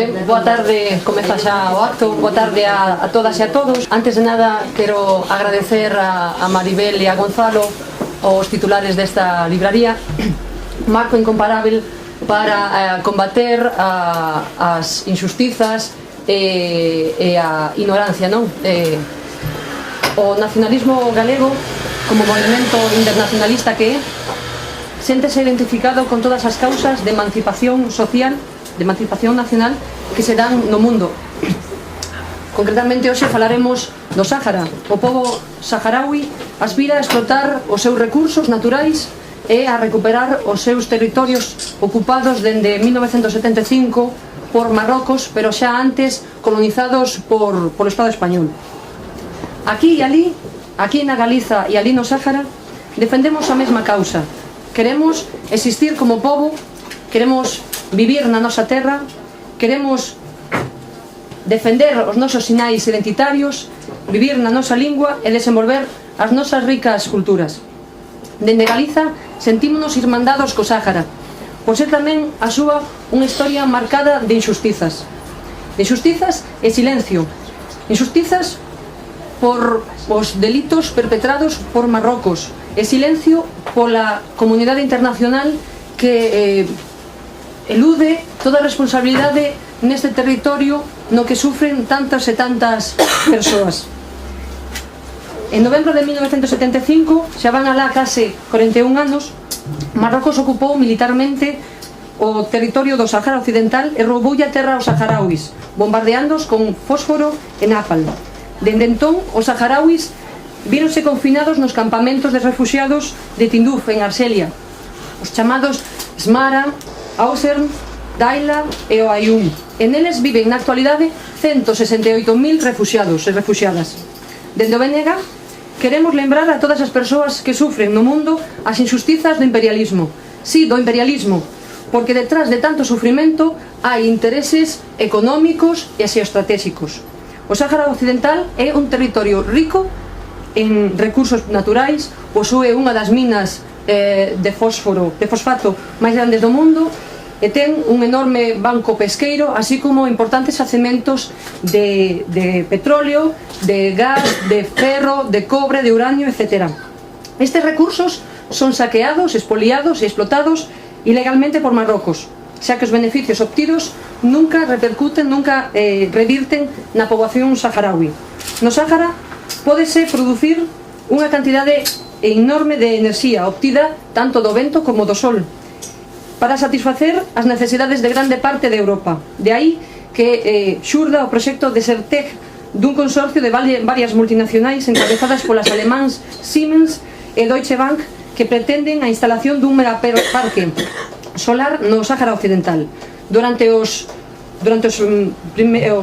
Ben, boa tarde, comeza xa o acto. Boa tarde a todas e a todos. Antes de nada, quero agradecer a Maribel e a Gonzalo, os titulares desta libraría, marco incomparável para combater as injustizas e a ignorancia, non? O nacionalismo galego, como movimento internacionalista que é, séntese identificado con todas as causas de emancipación social, de emancipación nacional que se dan no mundo. Concretamente, hoxe falaremos do Sáhara. O pobo saharaui aspira a explotar os seus recursos naturais e a recuperar os seus territorios ocupados dende 1975 por Marrocos, pero xa antes colonizados por o Estado español. Aquí e ali, aquí na Galiza e ali no Sáhara, defendemos a mesma causa. Queremos existir como pobo, queremos vivir na nosa terra, queremos defender os nosos sinais identitarios, vivir na nosa lingua e desenvolver as nosas ricas culturas. Dende Galiza sentímonos irmandados co Sáhara, por ser tamén a súa unha historia marcada de injustizas. De injustizas e silencio. Injustizas por os delitos perpetrados por Marrocos e silencio pola comunidade internacional que elude toda a responsabilidade neste territorio no que sufren tantas e tantas persoas. En novembro de 1975, xa van alá case 41 anos, Marrocos ocupou militarmente o territorio do Sáhara Occidental e rouboulle a terra aos saharauis, bombardeándoos con fósforo e napalm. Dende entón, os saharauis víronse confinados nos campamentos de refugiados de Tinduf, en Arxelia, os chamados Smara, Ausern, Daila e Oayun. En eles viven na actualidade 168.000 refugiados e refugiadas. Dende o BNG queremos lembrar a todas as persoas que sufren no mundo as injustizas do imperialismo. Sí, do imperialismo, porque detrás de tanto sufrimento hai intereses económicos e xeoestratégicos. O Sáhara Occidental é un territorio rico en recursos naturais, posúe unha das minas de fosfato máis grandes do mundo e ten un enorme banco pesqueiro, así como importantes xacementos de petróleo, de gas, de ferro, de cobre, de uranio, etc. Estes recursos son saqueados, expoliados e explotados ilegalmente por Marrocos, xa que os beneficios obtidos nunca repercuten, nunca revirten na poboación saharaui. No Sáhara pódese producir unha cantidade enorme de enerxía obtida tanto do vento como do sol para satisfacer as necesidades de grande parte de Europa. De aí que xurda o proxecto Desertec dun consorcio de varias multinacionais encabezadas polas alemáns Siemens e Deutsche Bank que pretenden a instalación dun megaparque solar no Sáhara Occidental. Durante os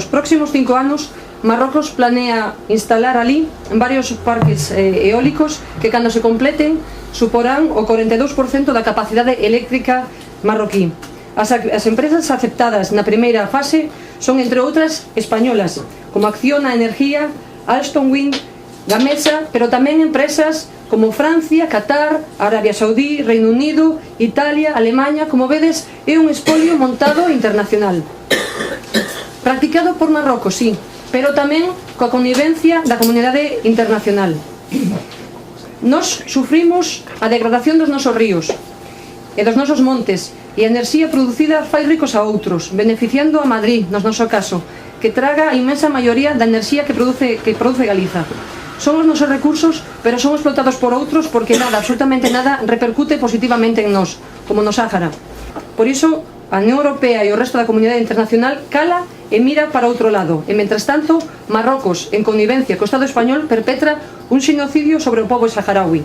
próximos 5 anos, Marrocos planea instalar ali varios parques eólicos que, cando se completen, suporán o 42% da capacidade eléctrica marroquí. As empresas aceptadas na primeira fase son, entre outras, españolas, como Acciona Energía, Alstom Wind, Gamesa, pero tamén empresas como Francia, Qatar, Arabia Saudí, Reino Unido, Italia, Alemanha. Como vedes, é un espolio montado internacional, practicado por Marrocos, sí, pero tamén coa connivencia da comunidade internacional. Nos sufrimos a degradación dos nosos ríos e dos nosos montes, e a enerxía producida fai ricos a outros, beneficiando a Madrid, no noso caso, que traga a inmensa maioría da enerxía que produce Galiza. Son os nosos recursos, pero son explotados por outros porque nada, absolutamente nada, repercute positivamente en nós, como no Sáhara. Por iso, a Unión Europea e o resto da comunidade internacional cala e mira para outro lado. E, mentras tanto, Marrocos, en connivencia co Estado español, perpetra un xenocidio sobre o pobo saharaui.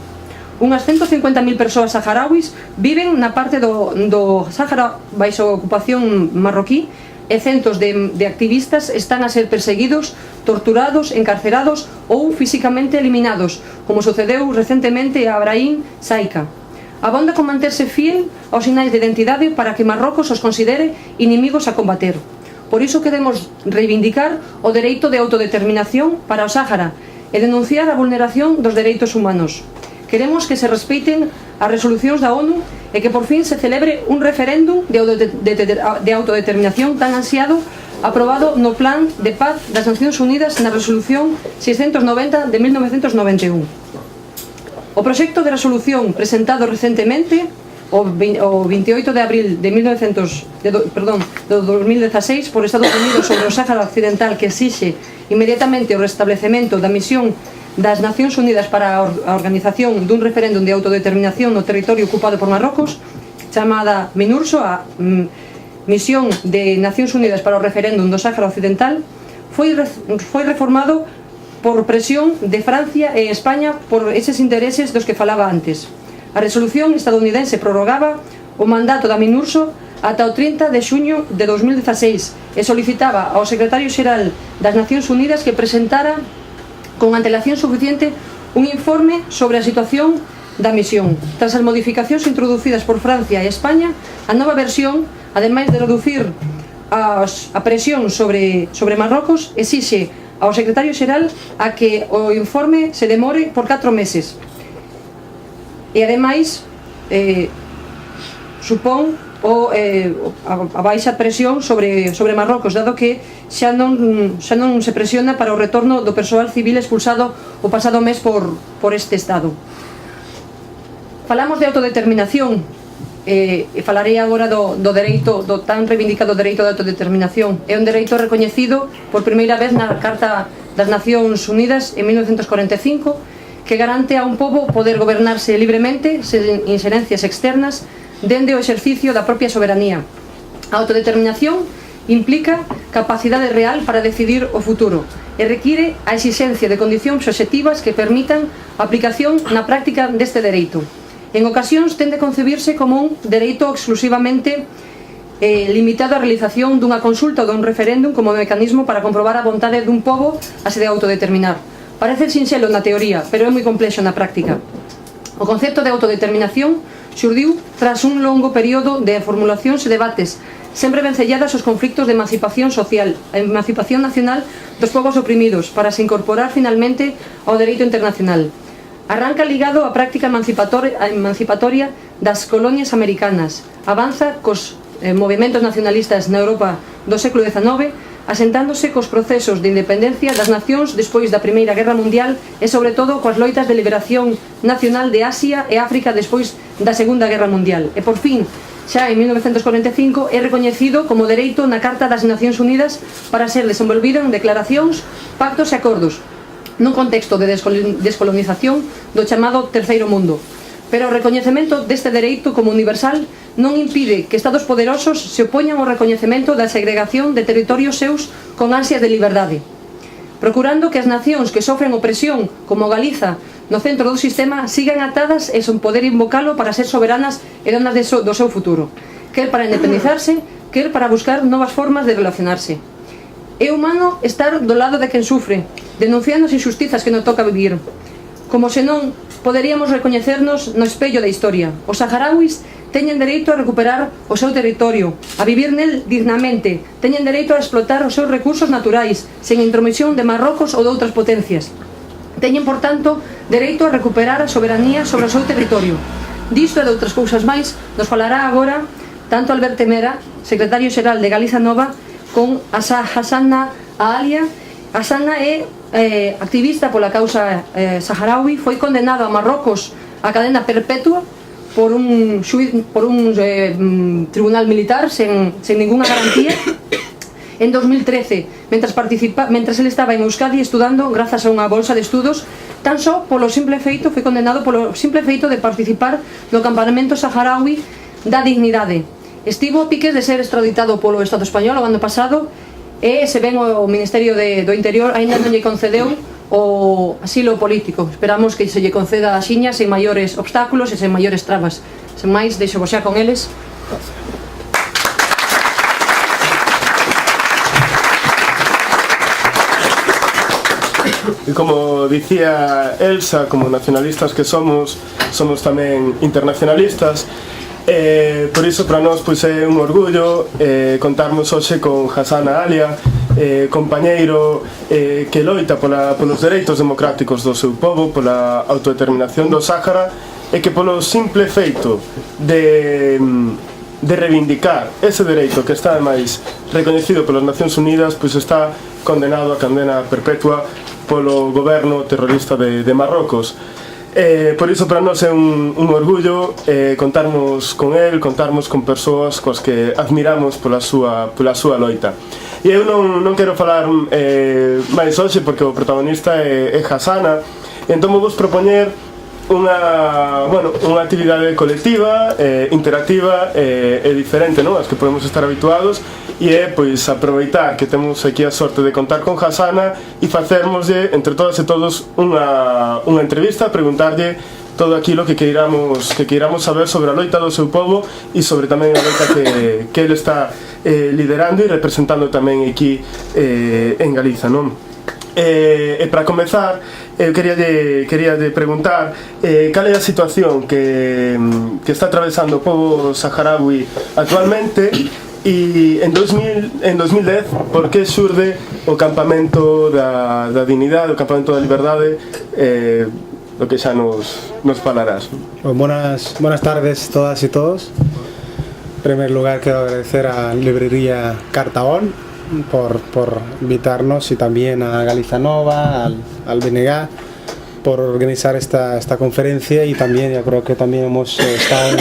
Unhas 150.000 persoas saharauis viven na parte do Sáhara baixo ocupación marroquí e centos de activistas están a ser perseguidos, torturados, encarcerados ou físicamente eliminados, como sucedeu recentemente a Abrahim Saika. Abonda con manterse fiel aos sinais de identidade para que Marrocos os considere inimigos a combater. Por iso queremos reivindicar o dereito de autodeterminación para o Sáhara e denunciar a vulneración dos dereitos humanos. Queremos que se respeiten as resolucións da ONU e que por fin se celebre un referéndum de autodeterminación tan ansiado aprobado no Plan de Paz das Nacións Unidas na Resolución 690 de 1991. O proxecto de resolución presentado recentemente, o 28 de abril de 2016 por Estados Unidos sobre o Sáhara Occidental, que exixe inmediatamente o restablecemento da misión das Nacións Unidas para a organización dun referéndum de autodeterminación no territorio ocupado por Marrocos, chamada MINURSO, a Misión de Nacións Unidas para o referéndum do Sáhara Occidental, foi reformado por presión de Francia e España por eses intereses dos que falaba antes. A resolución estadounidense prorrogaba o mandato da MINURSO ata o 30 de xuño de 2016 e solicitaba ao secretario xeral das Nacións Unidas que presentara con antelación suficiente un informe sobre a situación da misión. Tras as modificacións introducidas por Francia e España, a nova versión, ademais de reducir a presión sobre Marrocos, exixe ao secretario xeral a que o informe se demore por 4 meses. E ademais supón a baixa presión sobre Marrocos, dado que xa non se presiona para o retorno do persoal civil expulsado o pasado mes por este Estado. Falamos de autodeterminación e falarei agora do dereito, do tan reivindicado dereito de autodeterminación. É un dereito recoñecido por primeira vez na Carta das Nacións Unidas en 1945, que garante a un pobo poder gobernarse libremente, sen inxerencias externas, dende o exercicio da propia soberanía. A autodeterminación implica capacidade real para decidir o futuro e require a exixencia de condicións obxectivas que permitan a aplicación na práctica deste dereito. En ocasións tende a concebirse como un dereito exclusivamente limitado á realización dunha consulta ou dun referéndum como mecanismo para comprobar a vontade dun pobo a se de autodeterminar. Parece sinxelo na teoría, pero é moi complexo na práctica. O concepto de autodeterminación xurdiu tras un longo período de formulacións e debates, sempre vencelladas os conflictos de emancipación social, a emancipación nacional dos povos oprimidos, para se incorporar finalmente ao dereito internacional. Arranca ligado á práctica emancipatoria das colonias americanas, avanza cos movimentos nacionalistas na Europa do século XIX, asentándose cos procesos de independencia das nacións despois da Primeira Guerra Mundial e sobre todo coas loitas de liberación nacional de Asia e África despois da Segunda Guerra Mundial. E por fin, xa en 1945, é recoñecido como dereito na Carta das Nacións Unidas para ser desenvolvido en declaracións, pactos e acordos nun contexto de descolonización do chamado Terceiro Mundo. Pero o recoñecemento deste dereito como universal non impide que estados poderosos se opoñan ao recoñecemento da segregación de territorios seus con ansias de liberdade, procurando que as nacións que sofren opresión, como Galiza, no centro do sistema, sigan atadas e sen poder invocalo para ser soberanas e donas do seu futuro, quer para independizarse, quer para buscar novas formas de relacionarse. É humano estar do lado de quen sufre, denunciando as injustizas que nos toca vivir, como senón poderíamos recoñecernos no espello da historia. Os saharauis teñen dereito a recuperar o seu territorio, a vivir nel dignamente, teñen dereito a explotar os seus recursos naturais, sen intromisión de Marrocos ou de outras potencias. Teñen, por tanto, dereito a recuperar a soberanía sobre o seu territorio. Disto e de outras cousas máis nos falará agora tanto Albert Temera, secretario xeral de Galiza Nova, con Hassana Aalia. Hassana é activista pola causa saharaui, foi condenado a Marrocos a cadena perpetua por un tribunal militar sen ninguna garantía en 2013, mentras ele estaba en Euskadi estudando grazas a unha bolsa de estudos, tan só polo simple feito, foi condenado polo simple feito de participar no campamento saharaui da dignidade. Estivo a piques de ser extraditado polo Estado español o ano pasado, e se ven o Ministerio do Interior aínda non lle concedeu o asilo político. Esperamos que se lle conceda a xiña sen maiores obstáculos e sen maiores trabas. Sen máis, deixo vos xa con eles. E como dicía Elsa, como nacionalistas que somos tamén internacionalistas. Por iso para nós pois é un orgullo contarmos hoxe con Hassana Aalia, compañeiro que loita polos dereitos democráticos do seu povo, pola autodeterminación do Sáhara, e que polo simple feito de de reivindicar ese dereito que está ademais recoñecido polas Nacións Unidas, pois está condenado a condena perpetua polo goberno terrorista de Marrocos. Por iso para nós é un orgullo contarmos con el, contarmos con persoas coas que admiramos pola súa loita. E eu non quero falar máis hoxe porque o protagonista é Hasana, entón vos propoñer unha actividade colectiva, interactiva e diferente, non? As que podemos estar habituados, e é pois aproveitar que temos aquí a sorte de contar con Hasana e facermoslle entre todas e todos unha entrevista, preguntarlle todo aquilo que queiramos saber sobre a loita do seu povo e sobre tamén a loita que ele está liderando e representando tamén aquí en Galiza, non? E para comezar, eu quería preguntar cal é a situación que está atravesando o povo saharaui actualmente e en 2010 por que xurde o campamento da dignidade, o campamento da liberdade, lo que xa nos falarás. Buenas tardes todas y todos. En primer lugar quiero agradecer a Librería Cartabón por invitarnos y también a Galiza Nova, al BNG por organizar esta conferencia, y también yo creo que también hemos estado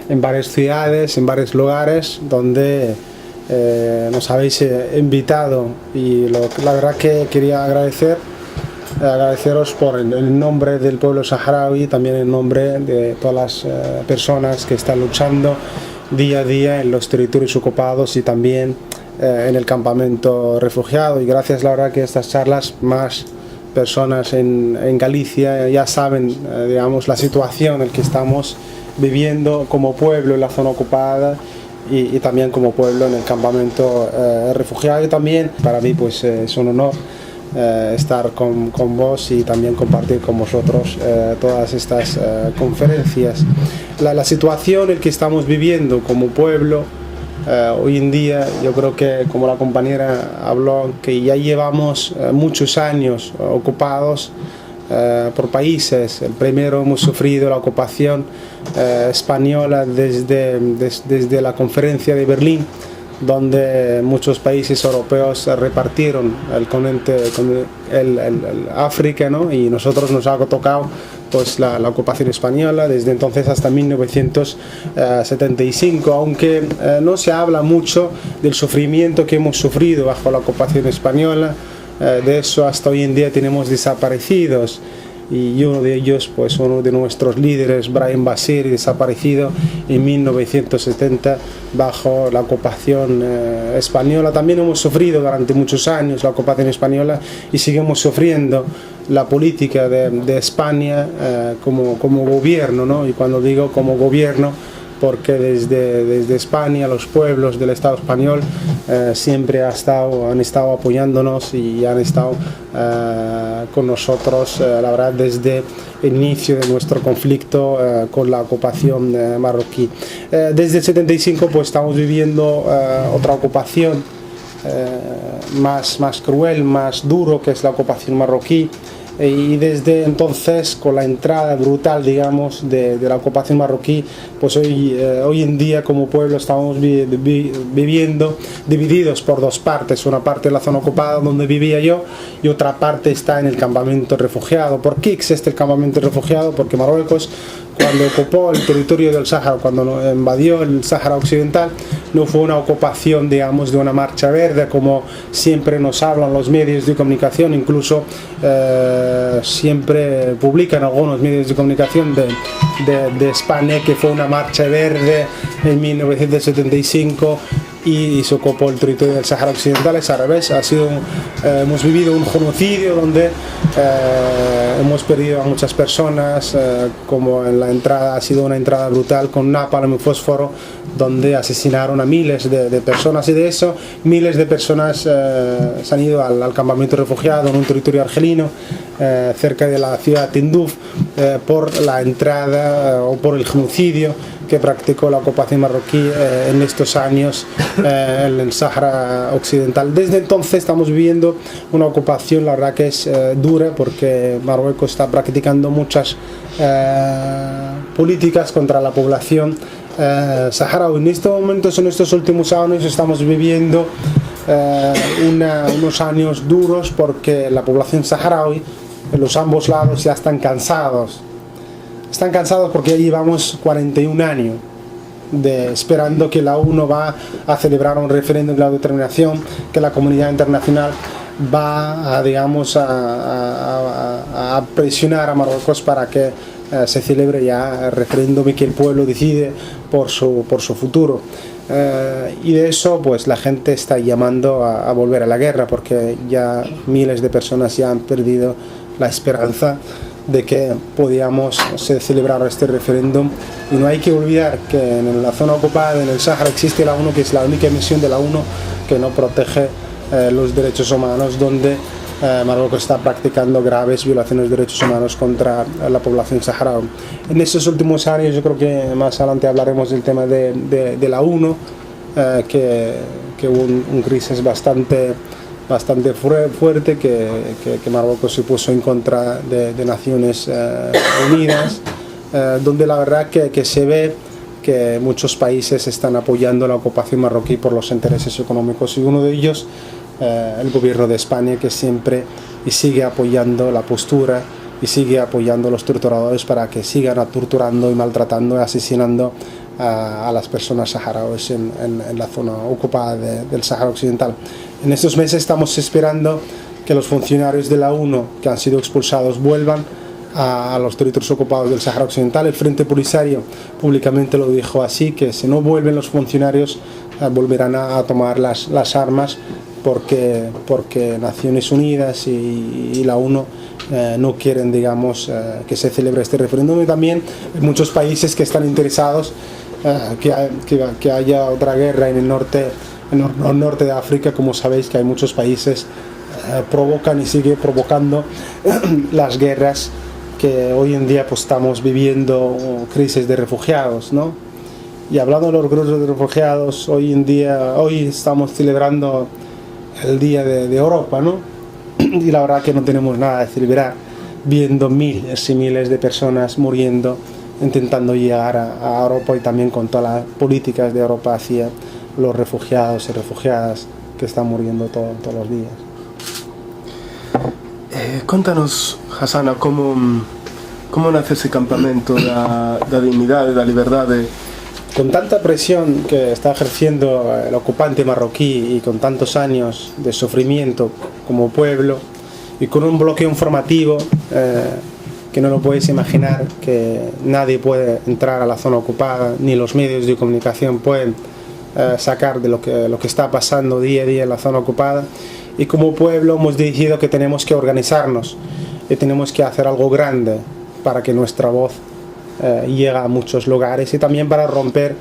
en varias ciudades, en varios lugares donde nos habéis invitado, y la verdad que quería agradeceros por el nombre del pueblo saharaui, también en nombre de todas las personas que están luchando día a día en los territorios ocupados y también en el campamento refugiado. Y gracias, la verdad, que estas charlas, más personas en Galicia ya saben, digamos, la situación en la que estamos viviendo como pueblo en la zona ocupada y también como pueblo en el campamento refugiado. Y también para mí pues es un honor estar con vos y también compartir con vosotros todas estas conferencias. La situación en la que estamos viviendo como pueblo hoy en día, yo creo que, como la compañera habló, que ya llevamos muchos años ocupados por países. El primero hemos sufrido la ocupación española desde la conferencia de Berlín, donde muchos países europeos repartieron el continente, el África, ¿no? Y nosotros nos ha tocado pues la ocupación española desde entonces hasta 1975, aunque no se habla mucho del sufrimiento que hemos sufrido bajo la ocupación española. De eso hasta hoy en día tenemos desaparecidos, y uno de ellos, pues uno de nuestros líderes, Brahim Basir, desaparecido en 1970 bajo la ocupación española. También hemos sufrido durante muchos años la ocupación española y seguimos sufriendo la política de España como gobierno, ¿no? Y cuando digo como gobierno, porque desde España los pueblos del Estado español siempre han estado apoyándonos y han estado con nosotros, la verdad, desde el inicio de nuestro conflicto con la ocupación marroquí. Desde el 75 pues estamos viviendo otra ocupación más cruel, más duro, que es la ocupación marroquí. Y desde entonces, con la entrada brutal, digamos, de la ocupación marroquí, pues hoy en día como pueblo estamos viviendo divididos por dos partes. Una parte en la zona ocupada donde vivía yo y otra parte está en el campamento refugiado. ¿Por qué existe el campamento refugiado? Porque Marruecos, cuando ocupó el territorio del Sáhara, cuando invadió el Sáhara Occidental, no fue una ocupación, digamos, de una marcha verde, como siempre nos hablan los medios de comunicación. Incluso siempre publican algunos medios de comunicación de España que fue una marcha verde en 1975 y se ocupó el territorio del Sáhara Occidental. Es al revés, hemos vivido un genocidio donde hemos perdido a muchas personas, como en la entrada, ha sido una entrada brutal con napalm y fósforo, donde asesinaron a miles de personas, y de eso miles de personas se han ido al campamento refugiado en un territorio argelino cerca de la ciudad de Tinduf por la entrada o por el genocidio que practicó la ocupación marroquí en estos años en el Sáhara Occidental. Desde entonces estamos viviendo una ocupación, la verdad que es dura, porque Marruecos está practicando muchas políticas contra la población saharaui. En estos momentos, en estos últimos años, estamos viviendo unos años duros porque la población saharaui en los ambos lados ya están cansados. Están cansados porque ya llevamos 41 años esperando que la ONU va a celebrar un referéndum de la determinación, que la comunidad internacional va a, digamos, a presionar a Marruecos para que se celebre ya el referéndum y que el pueblo decide por su futuro. Y de eso pues la gente está llamando a volver a la guerra, porque ya miles de personas ya han perdido la esperanza de que podíamos celebrar este referéndum. Y no hay que olvidar que en la zona ocupada, en el Sáhara, existe la ONU, que es la única misión de la ONU que no protege los derechos humanos, donde Marruecos está practicando graves violaciones de derechos humanos contra la población saharaui. En estos últimos años, yo creo que más adelante hablaremos del tema de la ONU, que hubo un crisis bastante fuerte que Marruecos se puso en contra de Naciones Unidas, donde la verdad que se ve que muchos países están apoyando la ocupación marroquí por los intereses económicos, y uno de ellos el gobierno de España, que siempre y sigue apoyando la postura y sigue apoyando a los torturadores para que sigan torturando y maltratando y asesinando a las personas saharauis en la zona ocupada del Sáhara Occidental. En estos meses estamos esperando que los funcionarios de la ONU que han sido expulsados vuelvan a los territorios ocupados del Sáhara Occidental. El Frente Polisario públicamente lo dijo así, que si no vuelven los funcionarios volverán a tomar las armas, porque Naciones Unidas y la ONU no quieren, digamos, que se celebre este referéndum. Y también hay muchos países que están interesados que haya otra guerra en el norte de África. Como sabéis, que hay muchos países provocan y sigue provocando las guerras que hoy en día pues estamos viviendo, crisis de refugiados, ¿no? Y hablando de los grupos de refugiados, hoy estamos celebrando el Día de Europa, ¿no? Y la verdad que no tenemos nada de celebrar, viendo miles y miles de personas muriendo intentando llegar a Europa, y también con todas las políticas de Europa hacia los refugiados y refugiadas que están muriendo todos los días. Contanos, Hassana, como nace ese campamento da dignidade, da liberdade? Con tanta presión que está ejerciendo el ocupante marroquí y con tantos años de sufrimiento como pueblo, y con un bloqueo informativo que no lo podéis imaginar, que nadie puede entrar a la zona ocupada, ni los medios de comunicación pueden sacar de lo que está pasando día a día en la zona ocupada. Y como pueblo hemos decidido que tenemos que organizarnos y tenemos que hacer algo grande para que nuestra voz llegue a muchos lugares, y también para romper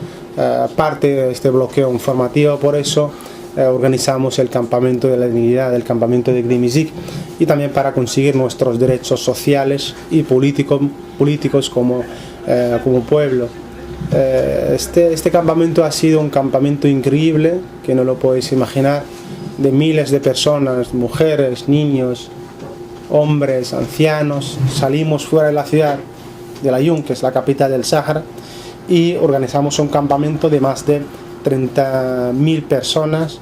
parte de este bloqueo informativo. Por eso organizamos el campamento de la dignidad, el campamento de Grimizig, y también para conseguir nuestros derechos sociales y políticos como pueblo. Este campamento ha sido un campamento increíble, que no lo podéis imaginar, de miles de personas, mujeres, niños, hombres, ancianos. Salimos fuera de la ciudad de Layún, que es la capital del Sáhara, y organizamos un campamento de más de 30.000 personas,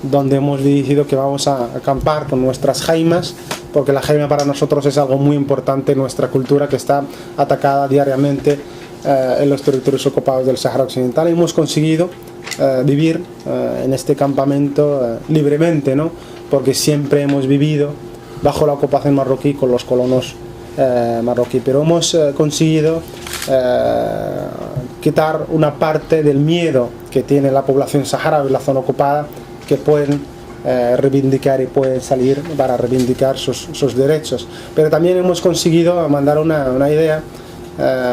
donde hemos decidido que vamos a acampar con nuestras jaimas, porque la jaima para nosotros es algo muy importante en nuestra cultura, que está atacada diariamente en los territorios ocupados del Sáhara Occidental. Y hemos conseguido vivir en este campamento libremente, ¿no? Porque siempre hemos vivido bajo la ocupación marroquí con los colonos marroquí, pero hemos conseguido quitar una parte del miedo que tiene la población saharaui en la zona ocupada, que pueden reivindicar y pueden salir para reivindicar sus derechos. Pero también hemos conseguido mandar una idea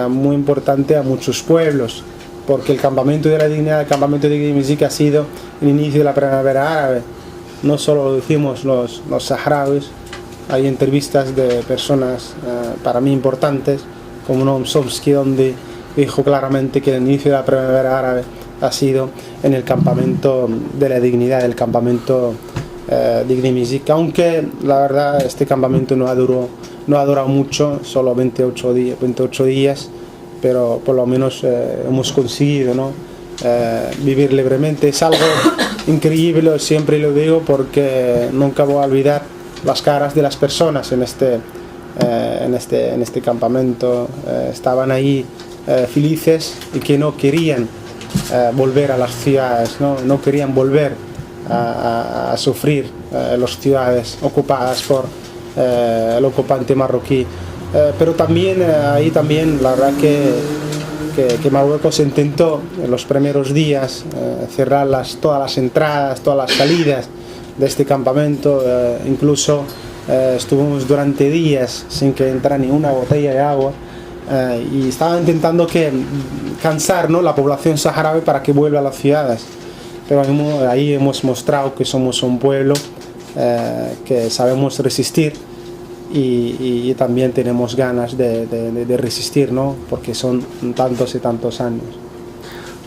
muy importante a muchos pueblos, porque el campamento de la dignidad, el campamento de Grimizig, ha sido el inicio de la primavera árabe. No solo lo decimos los saharauis, hay entrevistas de personas para mí importantes, como Noam Chomsky, donde dijo claramente que el inicio de la primavera árabe ha sido en el campamento de la dignidad, el campamento de Grimizig, aunque la verdad este campamento no ha durado mucho, solo 28 días, pero por lo menos hemos conseguido, ¿no? Vivir libremente. Es algo increíble, siempre lo digo, porque nunca voy a olvidar las caras de las personas en este campamento. Estaban ahí felices y que no querían volver a las ciudades, no querían volver a sufrir las ciudades ocupadas por el ocupante marroquí. Pero también ahí también la verdad que Marruecos intentó en los primeros días cerrar todas las entradas, todas las salidas de este campamento. Incluso estuvimos durante días sin que entrara ni una botella de agua, y estaban intentando cansar, ¿no?, la población saharaui para que vuelva a las ciudades. Pero ahí hemos mostrado que somos un pueblo que sabemos resistir, y también tenemos ganas de resistir, ¿no?, porque son tantos y tantos años.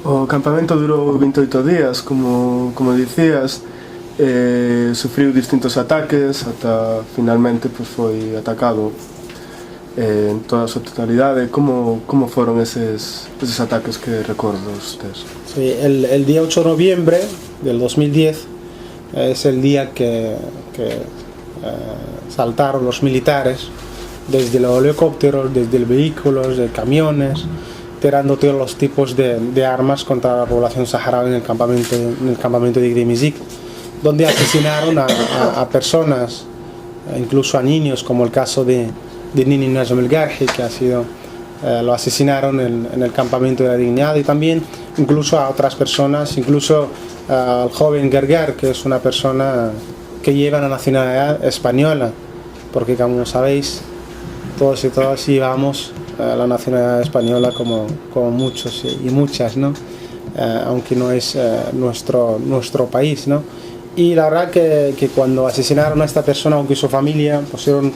O campamento durou 28 días, como dicías, sufriu distintos ataques ata finalmente pues, foi atacado en toda a súa totalidade. Como foron eses ataques que recordos tes? Sí, el día 8 de noviembre del 2010 es el día que saltaron los militares desde los helicópteros, desde los vehículos, de camiones, tirando todos los tipos de armas contra la población saharaui en el campamento de Igdimizik, donde asesinaron a personas, incluso a niños, como el caso de Nini Najm El Garhi, que lo asesinaron en el campamento de la Dignidad, y también incluso a otras personas, incluso al joven Gerger, que es una persona que lleva la nacionalidad española, porque como sabéis, todos y todas llevamos la nacionalidad española como muchos y muchas, ¿no? Aunque no es nuestro país, ¿no? Y la verdad que cuando asesinaron a esta persona, aunque su familia pusieron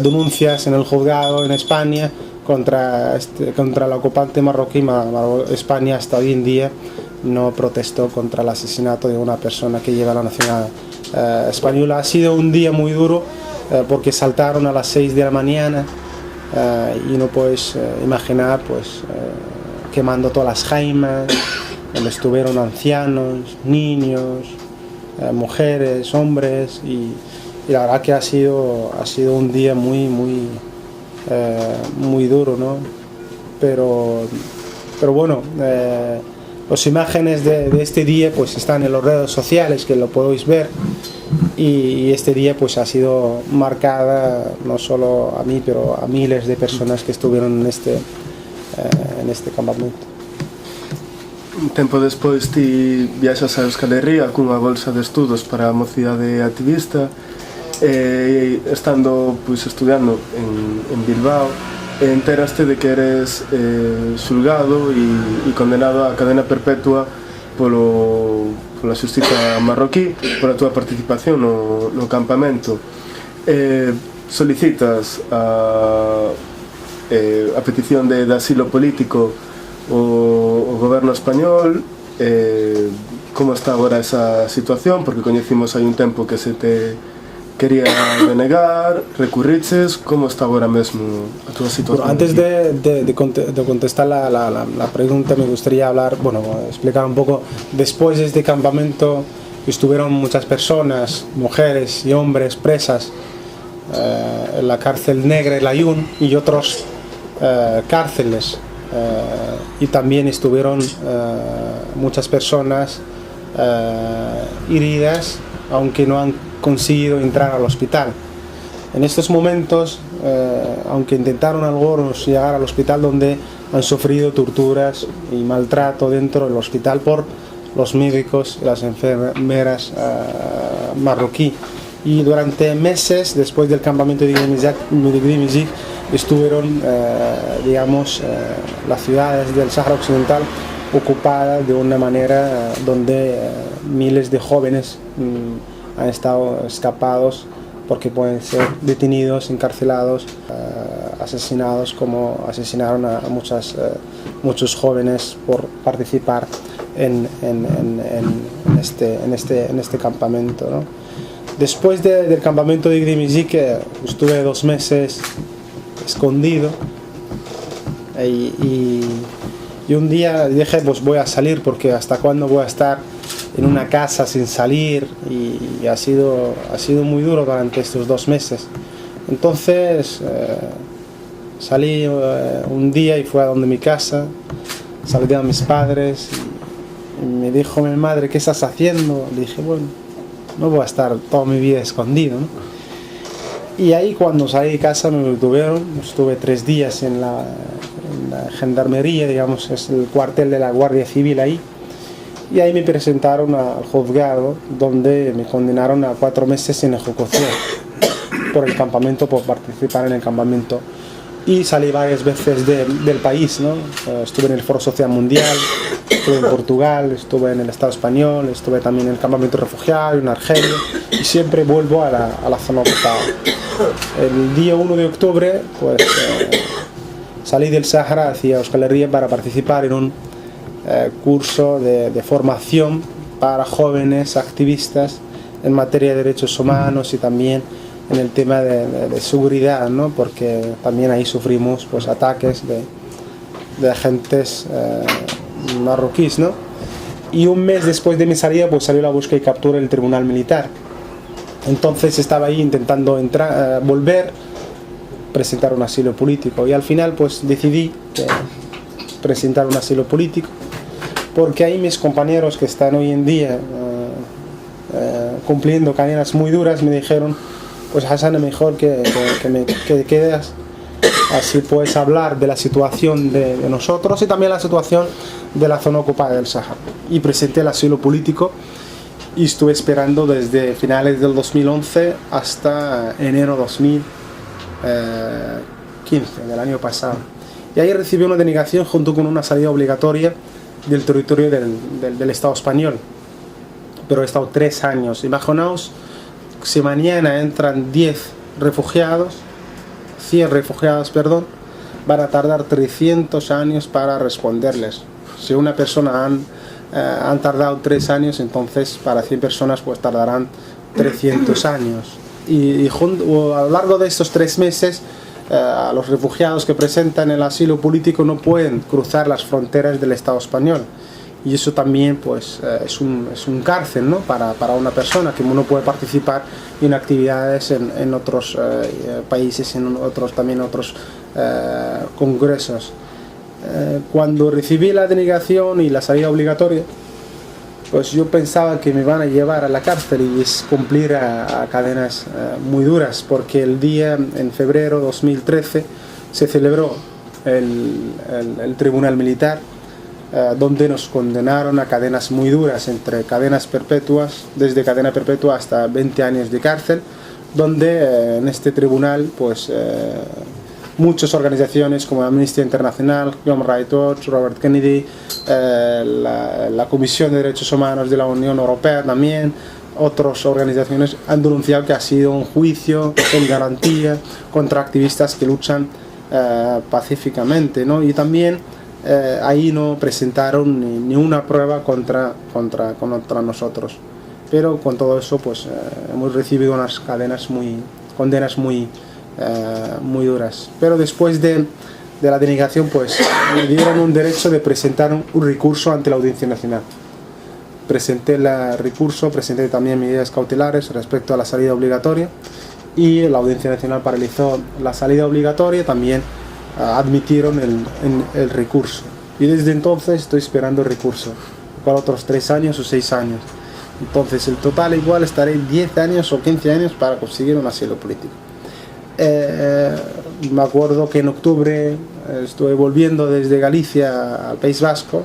denuncias en el juzgado en España contra el ocupante marroquí, España hasta hoy en día no protestó contra el asesinato de una persona que lleva la nacionalidad española. Ha sido un día muy duro porque saltaron a las 6 de la mañana y no puedes imaginar, pues, quemando todas las jaimas, donde estuvieron ancianos, niños, mujeres, hombres, y la verdad que ha sido un día muy duro, ¿no? Pero bueno, las imágenes de este día pues están en las redes sociales, que lo podéis ver, y este día pues ha sido marcada no solo a mí, pero a miles de personas que estuvieron en este campamento. Un tempo despois ti viaxas a Euskal Herria cunha bolsa de estudos para a mocidade activista, estando pois, estudiando en Bilbao, enteraste de que eres xulgado e condenado a cadena perpetua pola xustiza marroquí pola túa participación no campamento. Solicitas a petición de asilo político o goberno español. Como está agora esa situación? Porque coñecimos hai un tempo que se te quería denegar, recurriches. Como está agora mesmo a túa situación? Bueno, antes de contestar la pregunta, me gustaría explicar un poco. Después de este campamento estuvieron muchas personas, mujeres y hombres presas en la cárcel negra El Ayun y otros cárceles, y también estuvieron muchas personas heridas, aunque no han conseguido entrar al hospital. En estos momentos, aunque intentaron algunos llegar al hospital, donde han sufrido torturas y maltrato dentro del hospital por los médicos y las enfermeras marroquí. Y durante meses después del campamento de Igdimizik estuvieron, las ciudades del Sáhara Occidental ocupadas de una manera donde miles de jóvenes han estado escapados, porque pueden ser detenidos, encarcelados, asesinados, como asesinaron a muchos jóvenes por participar en este campamento, ¿no? Después del campamento de Igdimizik estuve 2 meses escondido Y un día dije, pues voy a salir, porque hasta cuándo voy a estar en una casa sin salir, y ha sido muy duro durante estos 2 meses. Entonces salí un día y fui a donde mi casa, saludé a mis padres y me dijo mi madre, ¿qué estás haciendo? Le dije, bueno, no voy a estar toda mi vida escondido, ¿no? Y ahí cuando salí de casa me detuvieron, estuve 3 días en la gendarmería, digamos, es el cuartel de la Guardia Civil ahí, y ahí me presentaron al juzgado, donde me condenaron a 4 meses en ejecución por el campamento, por participar en el campamento. Y salí varias veces del país, ¿no? Estuve en el Foro Social Mundial, estuve en Portugal, estuve en el Estado español, estuve también en el campamento refugiado, en Argelia, y siempre vuelvo a la zona ocupada. El día 1 de octubre, pues salí del Sahara hacia Euskal Herria para participar en un curso de formación para jóvenes activistas en materia de derechos humanos y también en el tema de seguridad, ¿no? Porque también ahí sufrimos pues ataques de agentes marroquíes, ¿no? Y un mes después de mi salida pues salió la búsqueda y captura del Tribunal Militar. Entonces estaba ahí intentando volver, presentar un asilo político, y al final pues decidí presentar un asilo político, porque ahí mis compañeros que están hoy en día cumpliendo cadenas muy duras me dijeron, pues Hassan, es mejor que quedes, así puedes hablar de la situación de nosotros y también la situación de la zona ocupada del Sahara. Y presenté el asilo político y estuve esperando desde finales del 2011 hasta enero 2015, del año pasado. Y ahí recibí una denegación junto con una salida obligatoria del territorio del Estado español. Pero he estado 3 años. Imaginaos, si mañana entran 100 refugiados, van a tardar 300 años para responderles. Si una persona han tardado 3 años, entonces para 100 personas pues tardarán 300 años. Y a lo largo de estos 3 meses, los refugiados que presentan el asilo político no pueden cruzar las fronteras del Estado español. Y eso también pues es un cárcel, ¿no? para una persona que no puede participar en actividades en otros países, en otros congresos. Cuando recibí la denegación y la salida obligatoria, pues yo pensaba que me van a llevar a la cárcel y es cumplir a cadenas muy duras, porque el día en febrero de 2013 se celebró el Tribunal Militar, donde nos condenaron a cadenas muy duras, entre cadenas perpetuas, desde cadena perpetua hasta 20 años de cárcel, donde en este tribunal pues muchas organizaciones como Amnistía Internacional, Human Rights Watch, Robert Kennedy, la Comisión de Derechos Humanos de la Unión Europea también, otras organizaciones han denunciado que ha sido un juicio sin garantía contra activistas que luchan pacíficamente, ¿no? Y también ahí no presentaron ni una prueba contra nosotros, pero con todo eso pues hemos recibido unas condenas muy duras. Pero después de la denegación pues me dieron un derecho de presentar un recurso ante la Audiencia Nacional. Presenté el recurso, presenté también medidas cautelares respecto a la salida obligatoria, y la Audiencia Nacional paralizó la salida obligatoria, también admitieron el recurso, y desde entonces estoy esperando el recurso por otros 3 años o 6 años. Entonces el total igual estaré 10 años o 15 años para conseguir un asilo político. Me acuerdo que en octubre estuve volviendo desde Galicia al País Vasco,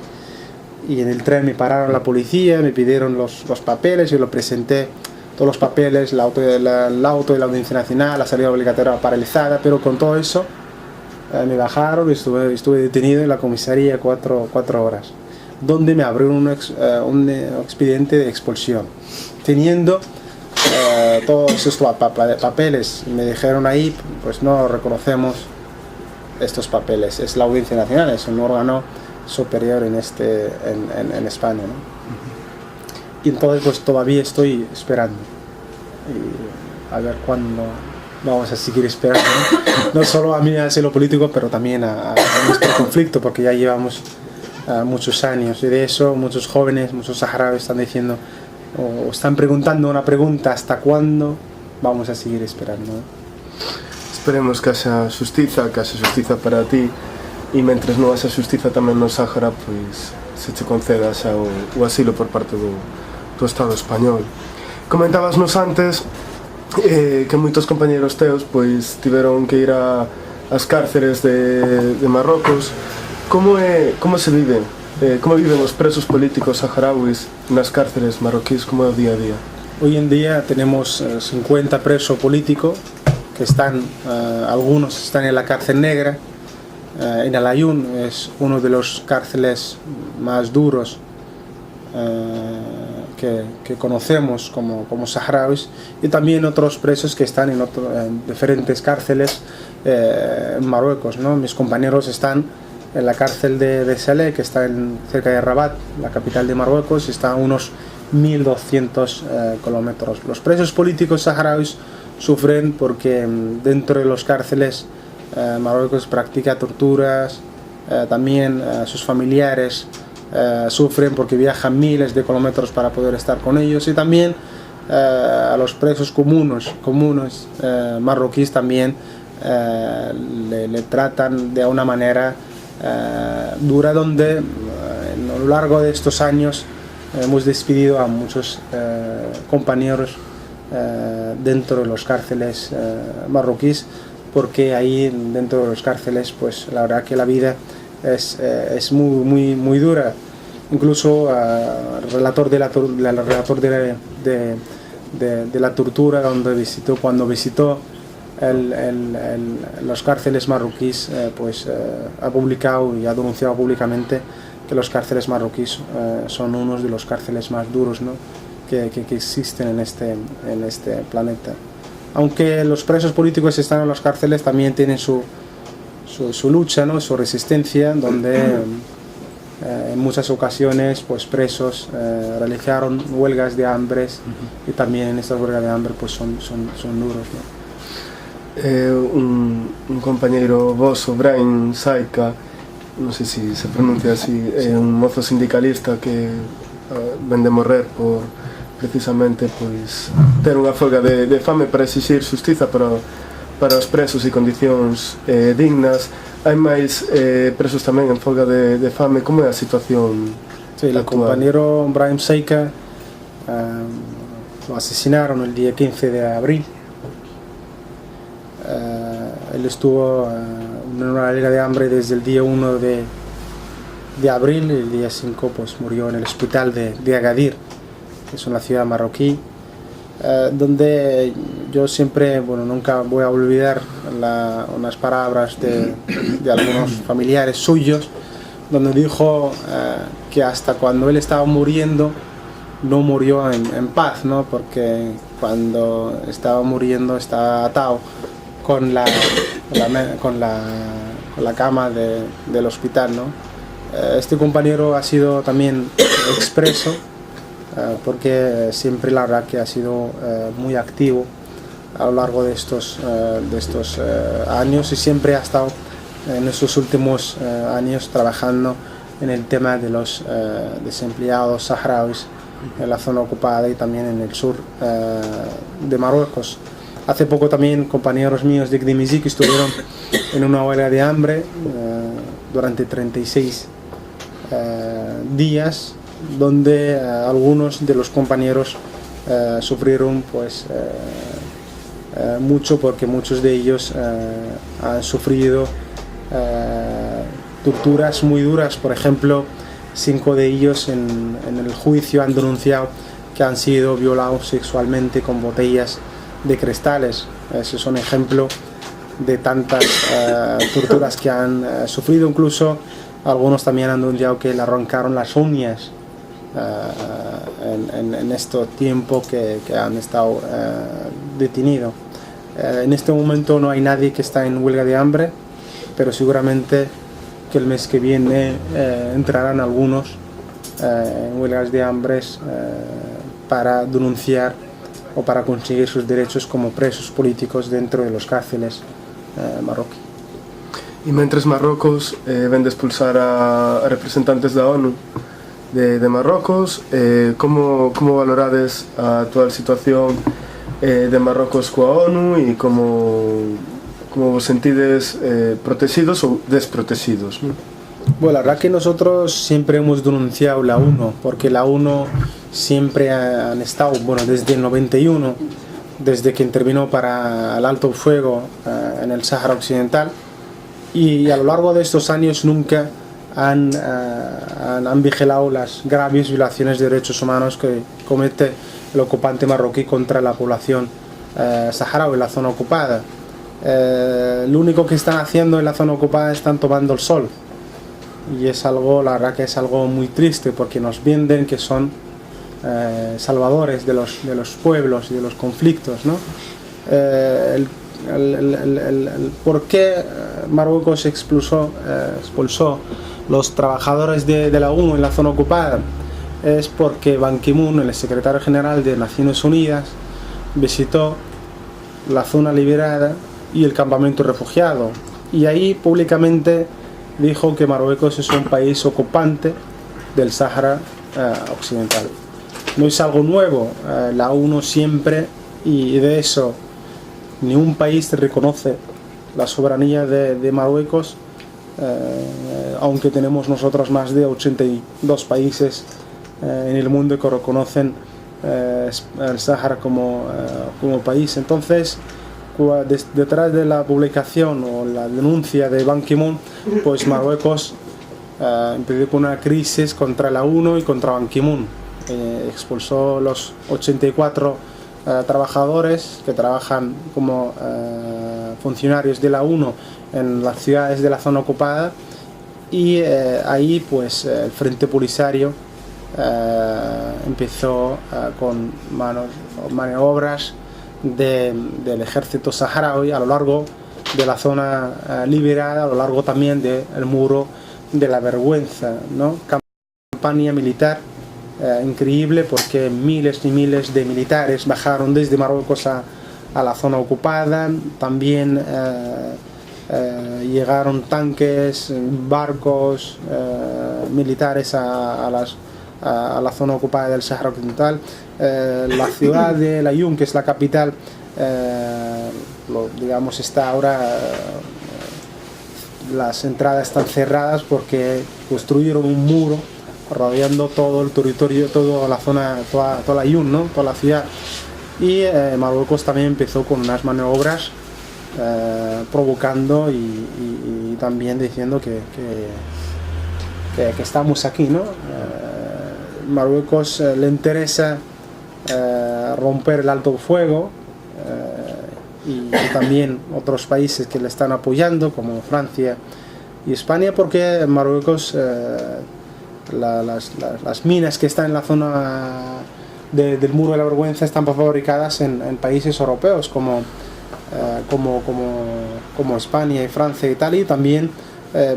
y en el tren me pararon la policía, me pidieron los papeles, yo lo presenté, todos los papeles, el auto de la Audiencia Nacional, la salida obligatoria paralizada, pero con todo eso me bajaron y estuve detenido en la comisaría 4 horas, donde me abrieron un expediente de expulsión, teniendo todos estos papeles. Me dijeron ahí, pues no reconocemos estos papeles, es la Audiencia Nacional, es un órgano superior en España, ¿no? Y entonces pues todavía estoy esperando, y a ver cuándo vamos a seguir esperando, ¿no? No solo a mí hacia lo político, pero también a nuestro conflicto, porque ya llevamos muchos años, y de eso muchos jóvenes, muchos saharauis están diciendo o están preguntando una pregunta: ¿hasta cuándo vamos a seguir esperando? Esperemos que haxa xustiza para ti, e mentres non haxa xustiza tamén no Sáhara, pois se che conceda xa o asilo por parte do Estado español. Comentábasnos antes que moitos compañeros teus pois tiveron que ir ás cárceres de Marrocos. Como se vive? Como viven os presos políticos saharauis nas cárceres marroquíes? Como é o día a día? Hoy en día tenemos 50 presos políticos que están, algunos están en la cárcel negra. En El Aaiún es uno de los cárceles más duros que conocemos como saharauis, y también otros presos que están en diferentes cárceles en Marruecos, ¿no? Mis compañeros están en la cárcel de Salé, que está cerca de Rabat, la capital de Marruecos, y está a unos 1200 kilómetros. Los presos políticos saharauis sufren porque dentro de los cárceles Marruecos practica torturas, también sus familiares sufren porque viajan miles de kilómetros para poder estar con ellos, y también a los presos comunes marroquíes también le tratan de una manera dura, donde a lo largo de estos años hemos despedido a muchos compañeros dentro de los cárceles marroquíes, porque ahí dentro de los cárceles pues la verdad que la vida es muy dura. Incluso el relator de la tortura, cuando visitó los cárceles marroquíes, ha publicado y ha denunciado públicamente que los cárceles marroquíes son unos de los cárceles más duros, ¿no?, que existen en este planeta. Aunque los presos políticos que están en las cárceles también tienen su lucha, ¿no?, su resistencia, donde en muchas ocasiones pues presos realizaron huelgas de hambre, y también en estas huelgas de hambre pues son duros, ¿no? Un compañeiro voso, Brian Saika, non sei se se pronuncia así, é un mozo sindicalista que ven de morrer por precisamente pois ter unha folga de fame para exixir xustiza para os presos e condicións dignas. Hai máis presos tamén en folga de fame. Como é a situación? Sí, el compañero Brian Saika lo asesinaron el día 15 de abril. Él estuvo en una huelga de hambre desde el día 1 de abril, y el día 5 pues murió en el hospital de Agadir, que es una ciudad marroquí, donde yo siempre, nunca voy a olvidar unas palabras de algunos familiares suyos, donde dijo que hasta cuando él estaba muriendo no murió en paz, ¿no?, porque cuando estaba muriendo estaba atado con la cama del hospital, ¿no? Este compañero ha sido también expreso, porque siempre la verdad que ha sido muy activo a lo largo de estos años, y siempre ha estado en estos últimos años trabajando en el tema de los desempleados saharauis en la zona ocupada y también en el sur de Marruecos. Hace poco también compañeros míos de Gdimizik estuvieron en una huelga de hambre durante 36 días, donde algunos de los compañeros sufrieron mucho, porque muchos de ellos han sufrido torturas muy duras. Por ejemplo, 5 de ellos en el juicio han denunciado que han sido violados sexualmente con botellas de cristales. Esos son ejemplos de tantas torturas que han sufrido. Incluso algunos también han denunciado que le arrancaron las uñas en este tiempo que han estado detenidos. En este momento no hay nadie que está en huelga de hambre, pero seguramente que el mes que viene entrarán algunos en huelgas de hambre para denunciar o para conseguir sus derechos como presos políticos dentro de los cárceles marroquíes. E mentres Marrocos ven de expulsar a representantes da ONU de Marrocos, como valorades a actual situación de Marrocos coa ONU e como vos sentides protegidos ou desprotegidos, ¿no? Bueno, la verdad que nosotros siempre hemos denunciado la ONU, porque la ONU siempre han estado, bueno, desde el 91, desde que intervino para el alto fuego en el Sáhara Occidental, y a lo largo de estos años nunca han vigilado las graves violaciones de derechos humanos que comete el ocupante marroquí contra la población saharaui en la zona ocupada. Lo único que están haciendo en la zona ocupada están tomando el sol, y es algo, la verdad que es algo muy triste, porque nos venden que son salvadores de los pueblos y de los conflictos, ¿no? ¿Por qué Marruecos expulsó los trabajadores de la ONU en la zona ocupada? Es porque Ban Ki-moon, el secretario general de Naciones Unidas, visitó la zona liberada y el campamento refugiado, y ahí públicamente dijo que Marruecos es un país ocupante del Sáhara Occidental. No es algo nuevo, la ONU siempre, y de eso ningún país reconoce la soberanía de Marruecos, aunque tenemos nosotros más de 82 países en el mundo que reconocen el Sáhara como país. Entonces, detrás de la publicación o la denuncia de Ban Ki-moon, pues Marruecos empezó con una crisis contra la ONU y contra Ban Ki-moon. Expulsó los 84 trabajadores que trabajan como funcionarios de la ONU en las ciudades de la zona ocupada, y ahí pues el Frente Polisario empezó con maniobras del ejército saharaui a lo largo de la zona liberada, a lo largo también del muro de la vergüenza, ¿no? Campaña militar increíble, porque miles y miles de militares bajaron desde Marruecos a la zona ocupada. También llegaron tanques, barcos militares a la zona ocupada del Sáhara Occidental. La ciudad de Laayoune, que es la capital, digamos, está ahora, las entradas están cerradas porque construyeron un muro rodeando todo el territorio, toda la zona, toda Laayoune, ¿no? Toda la ciudad. Y Marruecos también empezó con unas maniobras provocando y también diciendo que estamos aquí, ¿no? Marruecos le interesa romper el alto fuego, y también otros países que le están apoyando, como Francia y España, porque Marruecos, las minas que están en la zona del muro de la vergüenza están fabricadas en países europeos como España y Francia y Italia, y también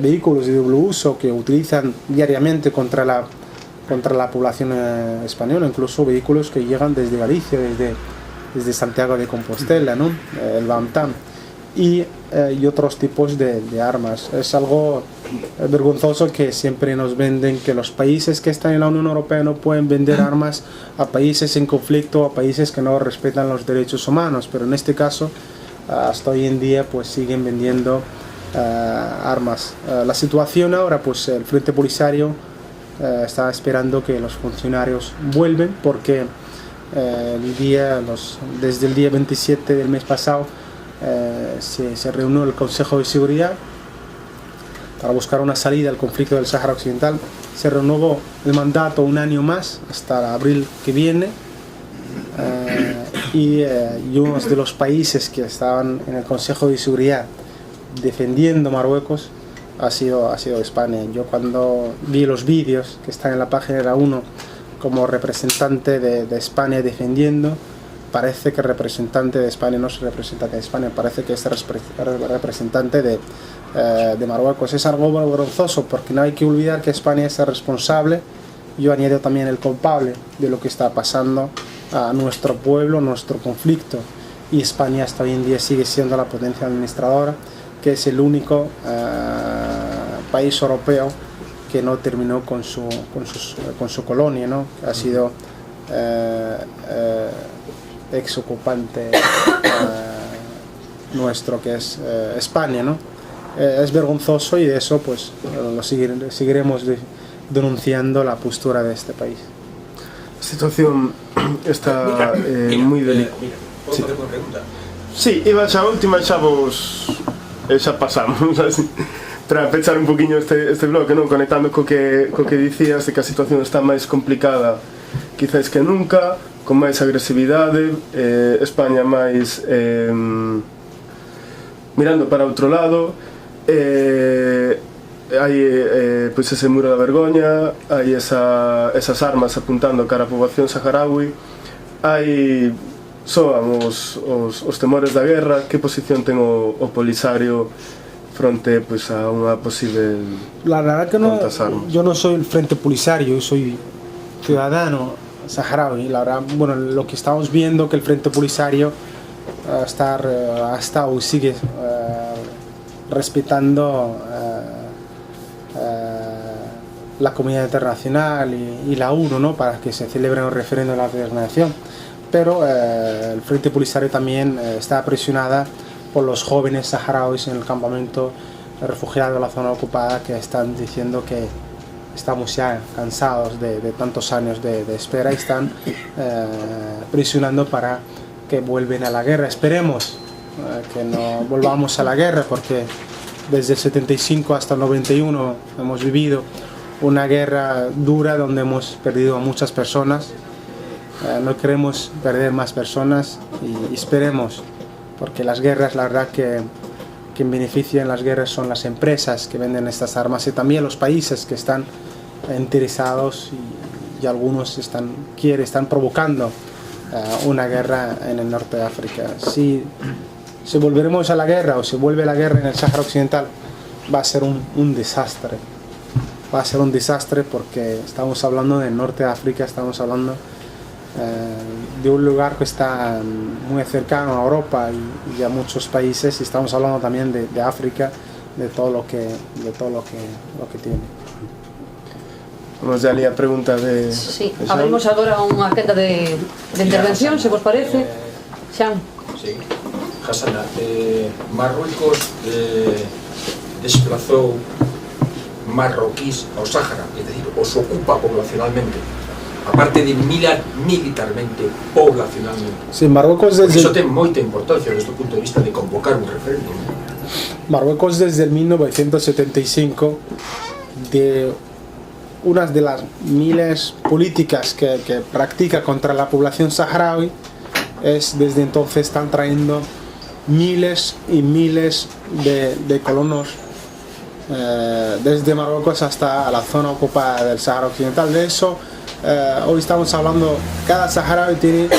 vehículos de doble uso que utilizan diariamente contra la población española, incluso vehículos que llegan desde Galicia, desde Santiago de Compostela, ¿no? El BAMTAM, y otros tipos de armas. Es algo vergonzoso que siempre nos venden que los países que están en la Unión Europea no pueden vender armas a países en conflicto, a países que no respetan los derechos humanos, pero en este caso hasta hoy en día pues siguen vendiendo armas. La situación ahora, pues el Frente Polisario está esperando que los funcionarios vuelvan, porque desde el día 27 del mes pasado se reunió el Consejo de Seguridad para buscar una salida al conflicto del Sáhara Occidental. Se renovó el mandato un año más, hasta abril que viene, y uno de los países que estaban en el Consejo de Seguridad defendiendo Marruecos ha sido España. Yo, cuando vi los vídeos que están en la página de la ONU como representante de España defendiendo, parece que el representante de España no es representante de España, parece que es representante de Marruecos. Es algo vergonzoso, porque no hay que olvidar que España es el responsable, yo añado también el culpable de lo que está pasando a nuestro pueblo, nuestro conflicto. Y España hasta hoy en día sigue siendo la potencia administradora, que es el único país europeo que no terminó con su colonia, ¿no? Ha sido ex ocupante nuestro, que es España, ¿no? Es vergonzoso, y de eso pues lo seguiremos denunciando la postura de este país. La situación está moi delicada. Posso facer unha pregunta? Sí, iba xa a última, xa pasamos así, para pechar un poquinho este bloque, non? Conectando co que dicías de que a situación está máis complicada quizás que nunca, con máis agresividade, España máis mirando para outro lado, hai pois ese muro da vergoña, hai esas armas apuntando cara a poboación saharaui, hai soan os temores da guerra. Que posición ten o Polisario fronte pues, a unha posible La verdad que yo no soy el Frente Polisario, yo soy ciudadano saharaui. La verdad, bueno, lo que estamos viendo que el Frente Polisario ha estado y sigue respetando la comunidad internacional y la ONU, ¿no? Para que se celebre un referéndum de la autodeterminación. Pero el Frente Polisario también está presionada por los jóvenes saharauis en el campamento refugiado de la zona ocupada, que están diciendo que estamos ya cansados de tantos años de espera, y están presionando para que vuelvan a la guerra. Esperemos que no volvamos a la guerra, porque desde el 75 hasta el 91 hemos vivido una guerra dura donde hemos perdido a muchas personas. No queremos perder más personas y esperemos, porque las guerras, la verdad que quien beneficia en las guerras son las empresas que venden estas armas, y también los países que están interesados, y algunos están provocando una guerra en el norte de África. Si volveremos a la guerra, o si vuelve la guerra en el Sáhara Occidental, va a ser un desastre. Va a ser un desastre, porque estamos hablando del norte de África, estamos hablando de un lugar que está muy cercano a Europa y a muchos países, y estamos hablando también de África, de todo lo que tiene. Vamos a a pregunta de... Sí, abrimos agora unha quenda de intervención, se vos parece. Xan. Sí. Hasana, Marruecos desplazou marroquís ao Sáhara, é dicir, os ocupa poblacionalmente, aparte de militarmente, poblacionalmente. Sí, Marruecos Eso ten moita importancia desde o punto de vista de convocar un referéndum. Marruecos desde el 1975, de unas de las miles políticas que practica contra la población saharaui, desde entonces están trayendo miles y miles de colonos desde Marruecos hasta la zona ocupada del Sáhara Occidental. De eso, hoy estamos hablando, cada saharaui tiene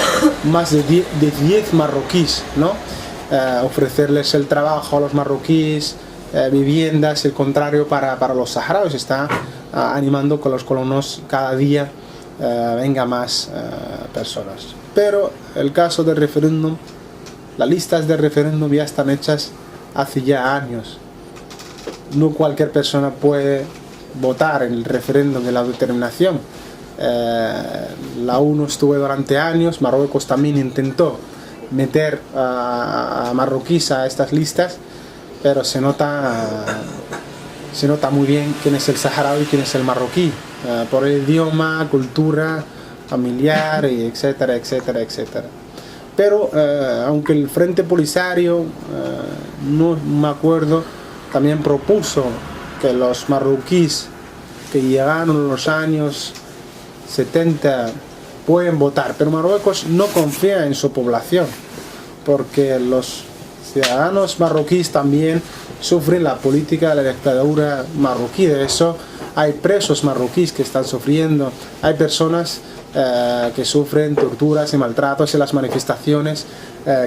más de 10 marroquíes, ¿no? Ofrecerles el trabajo a los marroquíes, viviendas, el contrario para los saharauis. Está animando que los colonos cada día venga más personas. Pero el caso del referéndum, las listas de referéndum ya están hechas hace ya años. No cualquier persona puede votar en el referéndum de la autodeterminación. La ONU estuvo durante años, Marruecos también intentó meter a marroquíes a estas listas, pero se nota muy bien quién es el saharaui y quién es el marroquí, por el idioma, cultura, familiar, y etcétera, etcétera, etcétera. Pero aunque el Frente Polisario, no me acuerdo, también propuso que los marroquíes que llegaron en los años 70 pueden votar, pero Marruecos no confía en su población, porque los ciudadanos marroquíes también sufren la política de la dictadura marroquí. De eso hay presos marroquíes que están sufriendo, hay personas que sufren torturas y maltratos en las manifestaciones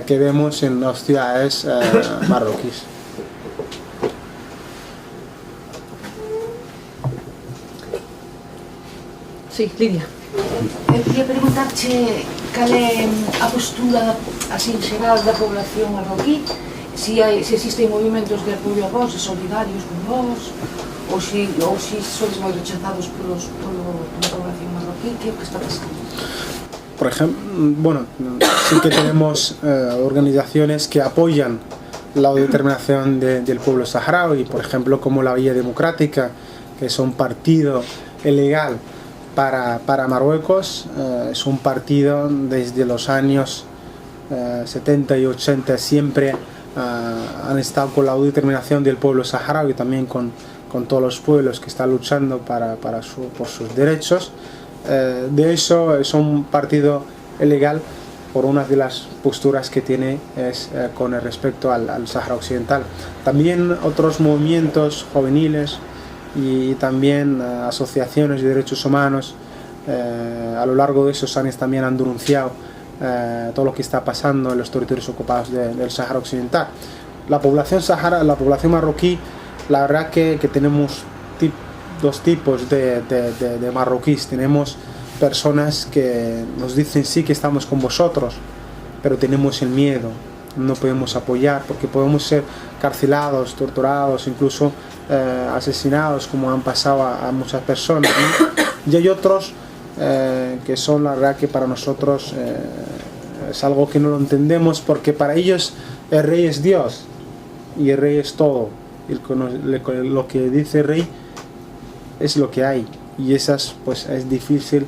que vemos en las ciudades marroquíes. Sí, Lidia. Eu queria preguntarche cal é a postura así xeral da población marroquí, se existen movimentos de apoio a vos, solidarios con vos, ou se sois moi rechazados pola población marroquí, que é o que está pasando? Por ejemplo, bueno, sí que tenemos organizaciones que apoyan la autodeterminación del pueblo saharaui, por ejemplo, como la Vía Democrática, que es un partido ilegal para Marruecos, es un partido desde los años 70 y 80 siempre han estado con la autodeterminación del pueblo saharaui, también con todos los pueblos que están luchando por sus derechos. De eso es un partido ilegal por una de las posturas que tiene es con respecto al Sáhara Occidental. También otros movimientos juveniles y también asociaciones de derechos humanos a lo largo de esos años también han denunciado todo lo que está pasando en los territorios ocupados del Sáhara Occidental. La población marroquí, la verdad que tenemos dos tipos de marroquíes. Tenemos personas que nos dicen sí que estamos con vosotros, pero tenemos el miedo, no podemos apoyar porque podemos ser carcelados, torturados, incluso asesinados, como han pasado a muchas personas, ¿no? Y hay otros que son, la verdad que para nosotros es algo que no lo entendemos, porque para ellos el rey es Dios y el rey es todo, lo que dice el rey es lo que hay, y esas pues es difícil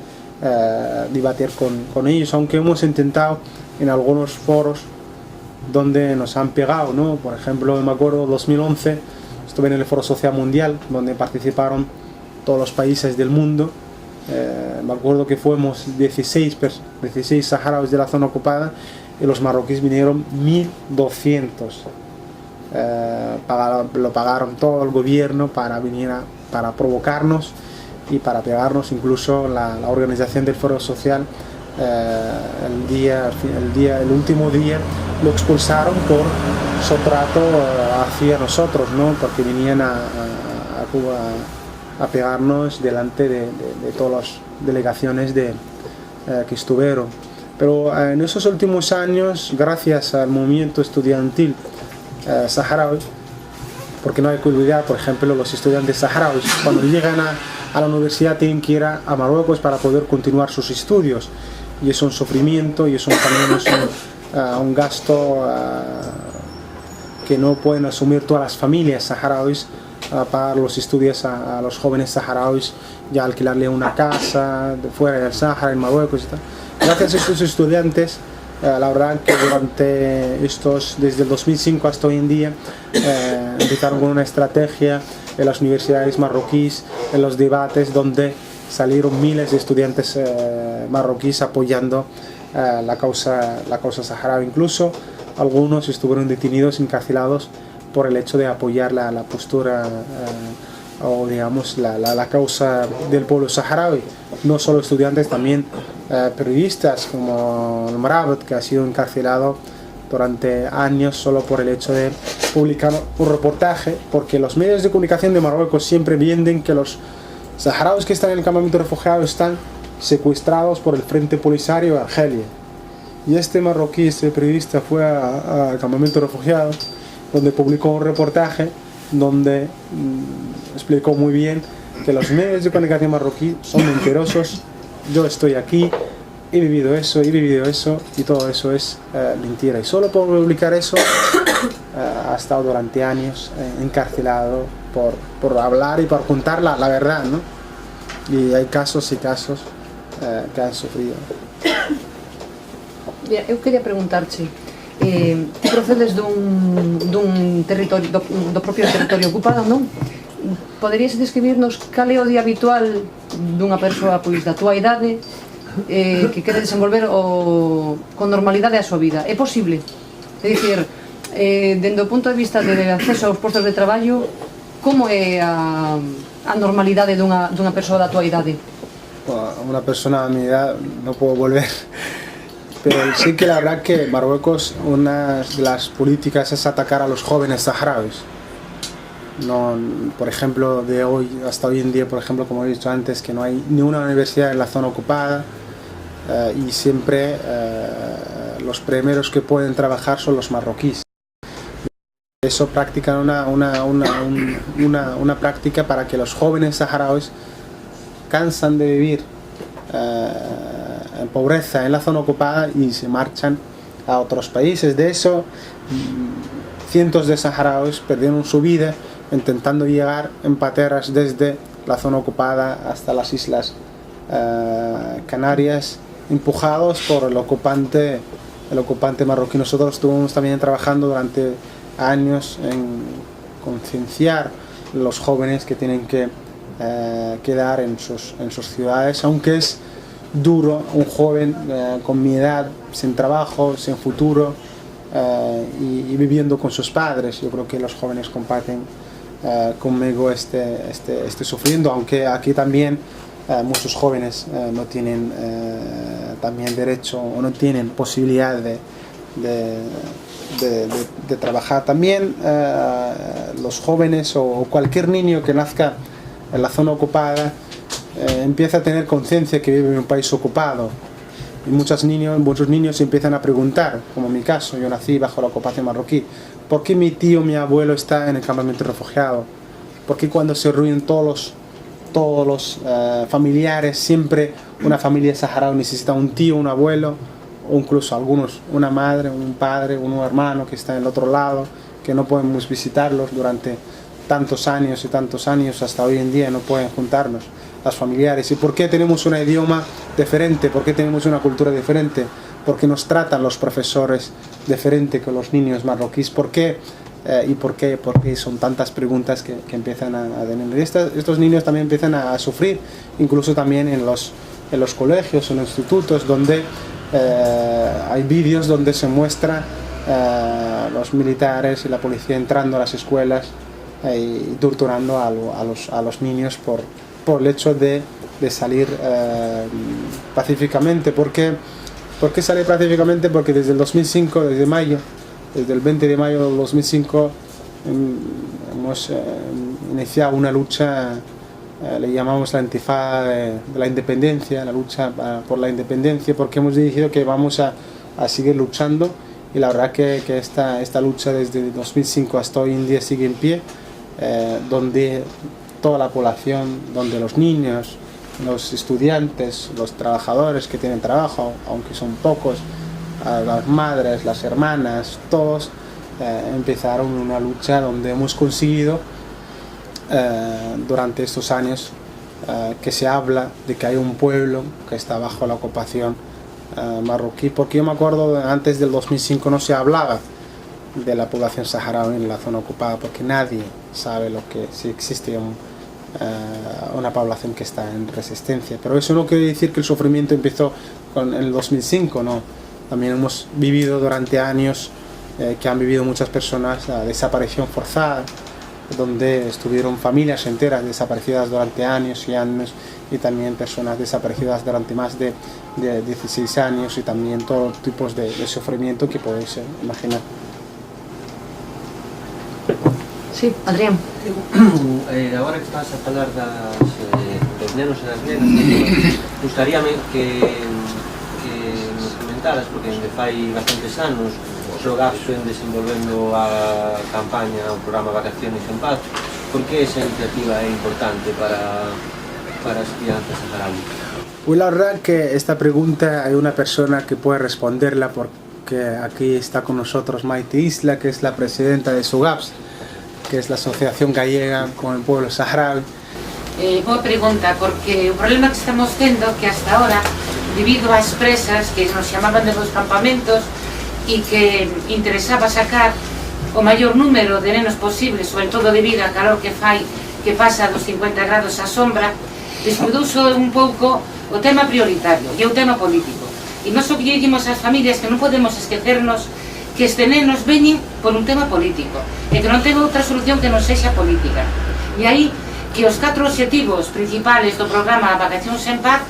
debatir con ellos, aunque hemos intentado en algunos foros donde nos han pegado, ¿no? Por ejemplo, me acuerdo 2011 estuve en el Foro Social Mundial donde participaron todos los países del mundo. Me acuerdo que fuimos 16 saharauis de la zona ocupada y los marroquíes vinieron 1200. Lo pagaron todo el gobierno para venir para provocarnos y para pegarnos. Incluso la organización del Foro Social el último día lo expulsaron por su trato hacia nosotros, ¿no? Porque venían a Cuba a pegarnos delante de todas las delegaciones que estuvieron. Pero en esos últimos años, gracias al movimiento estudiantil saharaui, porque no hay que olvidar, por ejemplo, los estudiantes saharauis cuando llegan a la universidad tienen que ir a Marruecos para poder continuar sus estudios, y es un sufrimiento y también es un gasto que no pueden asumir todas las familias saharauis, pagar los estudios a los jóvenes saharauis, ya alquilarle una casa fuera del Sáhara, en Marruecos y tal. Gracias a estos estudiantes, la verdad que desde el 2005 hasta hoy en día, empezaron con una estrategia en las universidades marroquíes, en los debates donde salieron miles de estudiantes marroquíes apoyando la causa saharaui. Incluso algunos estuvieron detenidos, encarcelados por el hecho de apoyar la postura o digamos la causa del pueblo saharaui. No solo estudiantes, también periodistas como el Marabat, que ha sido encarcelado durante años solo por el hecho de publicar un reportaje, porque los medios de comunicación de Marruecos siempre venden que los saharauis que están en el campamento de refugiados están secuestrados por el Frente Polisario de Argelia. Y este marroquí, este periodista, fue al campamento de refugiados, donde publicó un reportaje donde explicó muy bien que los medios de comunicación marroquí son mentirosos. Yo estoy aquí, he vivido eso y todo eso es mentira. Y solo por publicar eso ha estado durante años encarcelado por hablar y por contar la verdad, ¿no? Y hay casos y casos que han sufrido. Mira, eu quería preguntarche, ti procedes dun territorio, do propio territorio ocupado, non? Poderías describirnos cal é o día habitual dunha persoa pois da túa idade que quere desenvolver con normalidade a súa vida? É posible? É dicir, dende o punto de vista de acceso aos postos de traballo, como é a normalidade dunha persoa da túa idade? Una persona a mi edad no puedo volver, pero sí que la verdad que Marruecos, una de las políticas es atacar a los jóvenes saharauis. No, por ejemplo, de hoy hasta hoy en día, por ejemplo, como he dicho antes, que no hay ni una universidad en la zona ocupada, y siempre los primeros que pueden trabajar son los marroquíes. Eso practican una práctica para que los jóvenes saharauis cansan de vivir en pobreza en la zona ocupada y se marchan a otros países. De eso, cientos de saharauis perdieron su vida intentando llegar en pateras desde la zona ocupada hasta las islas Canarias, empujados por el ocupante marroquí. Nosotros estuvimos también trabajando durante años en concienciar a los jóvenes que tienen que quedar en sus ciudades, aunque es duro un joven con mi edad, sin trabajo, sin futuro y viviendo con sus padres. Yo creo que los jóvenes comparten conmigo este sufriendo, aunque aquí también muchos jóvenes no tienen también derecho o no tienen posibilidad de trabajar. También los jóvenes o cualquier niño que nazca en la zona ocupada empieza a tener conciencia que vive en un país ocupado, y muchos niños empiezan a preguntar, como en mi caso, yo nací bajo la ocupación marroquí, ¿por qué mi tío, mi abuelo está en el campamento de refugiados? ¿Por qué cuando se reúnen todos los familiares, siempre una familia saharaui necesita un tío, un abuelo, o incluso algunos una madre, un padre, un hermano que está en el otro lado, que no podemos visitarlos durante tantos años y tantos años, hasta hoy en día no pueden juntarnos las familiares? ¿Y por qué tenemos un idioma diferente? ¿Por qué tenemos una cultura diferente? ¿Por qué nos tratan los profesores diferente que los niños marroquíes? ¿Por qué? ¿Y por qué? Porque son tantas preguntas que empiezan a tener. Estos niños también empiezan a sufrir, incluso también en los colegios, en los institutos, donde hay vídeos donde se muestra los militares y la policía entrando a las escuelas y torturando a los niños por el hecho de salir pacíficamente. ¿Por qué salir pacíficamente? Porque desde el 2005, desde el 20 de mayo del 2005, hemos iniciado una lucha, le llamamos la intifada de la independencia, la lucha por la independencia, porque hemos decidido que vamos a seguir luchando, y la verdad que esta lucha desde 2005 hasta hoy en día sigue en pie, donde toda la población, donde los niños, los estudiantes, los trabajadores que tienen trabajo, aunque son pocos, las madres, las hermanas, todos empezaron una lucha donde hemos conseguido durante estos años que se habla de que hay un pueblo que está bajo la ocupación marroquí, porque yo me acuerdo antes del 2005 no se hablaba de la población saharaui en la zona ocupada, porque nadie sabe si existe una población que está en resistencia. Pero eso no quiere decir que el sufrimiento empezó en el 2005, no. También hemos vivido durante años que han vivido muchas personas la desaparición forzada, donde estuvieron familias enteras desaparecidas durante años y años, y también personas desaparecidas durante más de 16 años, y también todos tipos de sufrimiento que podéis imaginar. Sí, Adrián. Agora que estás a falar dos nenos e das nenas, gustaríame que nos comentaras, porque desde fai bastantes anos os OGAPS ven desenvolvendo a campaña, o programa Vacaciones en Paz. Por que esa iniciativa é importante para as crianzas saharauis? Pues la verdad que esta pregunta hay una persona que puede responderla, porque aquí está con nosotros Maite Isla, que es la presidenta de SOGAPS, que es la asociación gallega con el pueblo saharaui. Boa pregunta, porque o problema que estamos tendo que hasta ahora, debido ás presas que nos chamaban de los campamentos e que interesaba sacar o maior número de nenos posibles, sobre todo debido a calor que fai, que pasa dos 50 grados a sombra, descuidouse un pouco o tema prioritario e o tema político. E nós obviamos ás familias que non podemos esquecernos que este nenos veñen por un tema político e que non ten outra solución que non sexa política. E aí que os 4 obxectivos principales do programa Vacacións en Paz,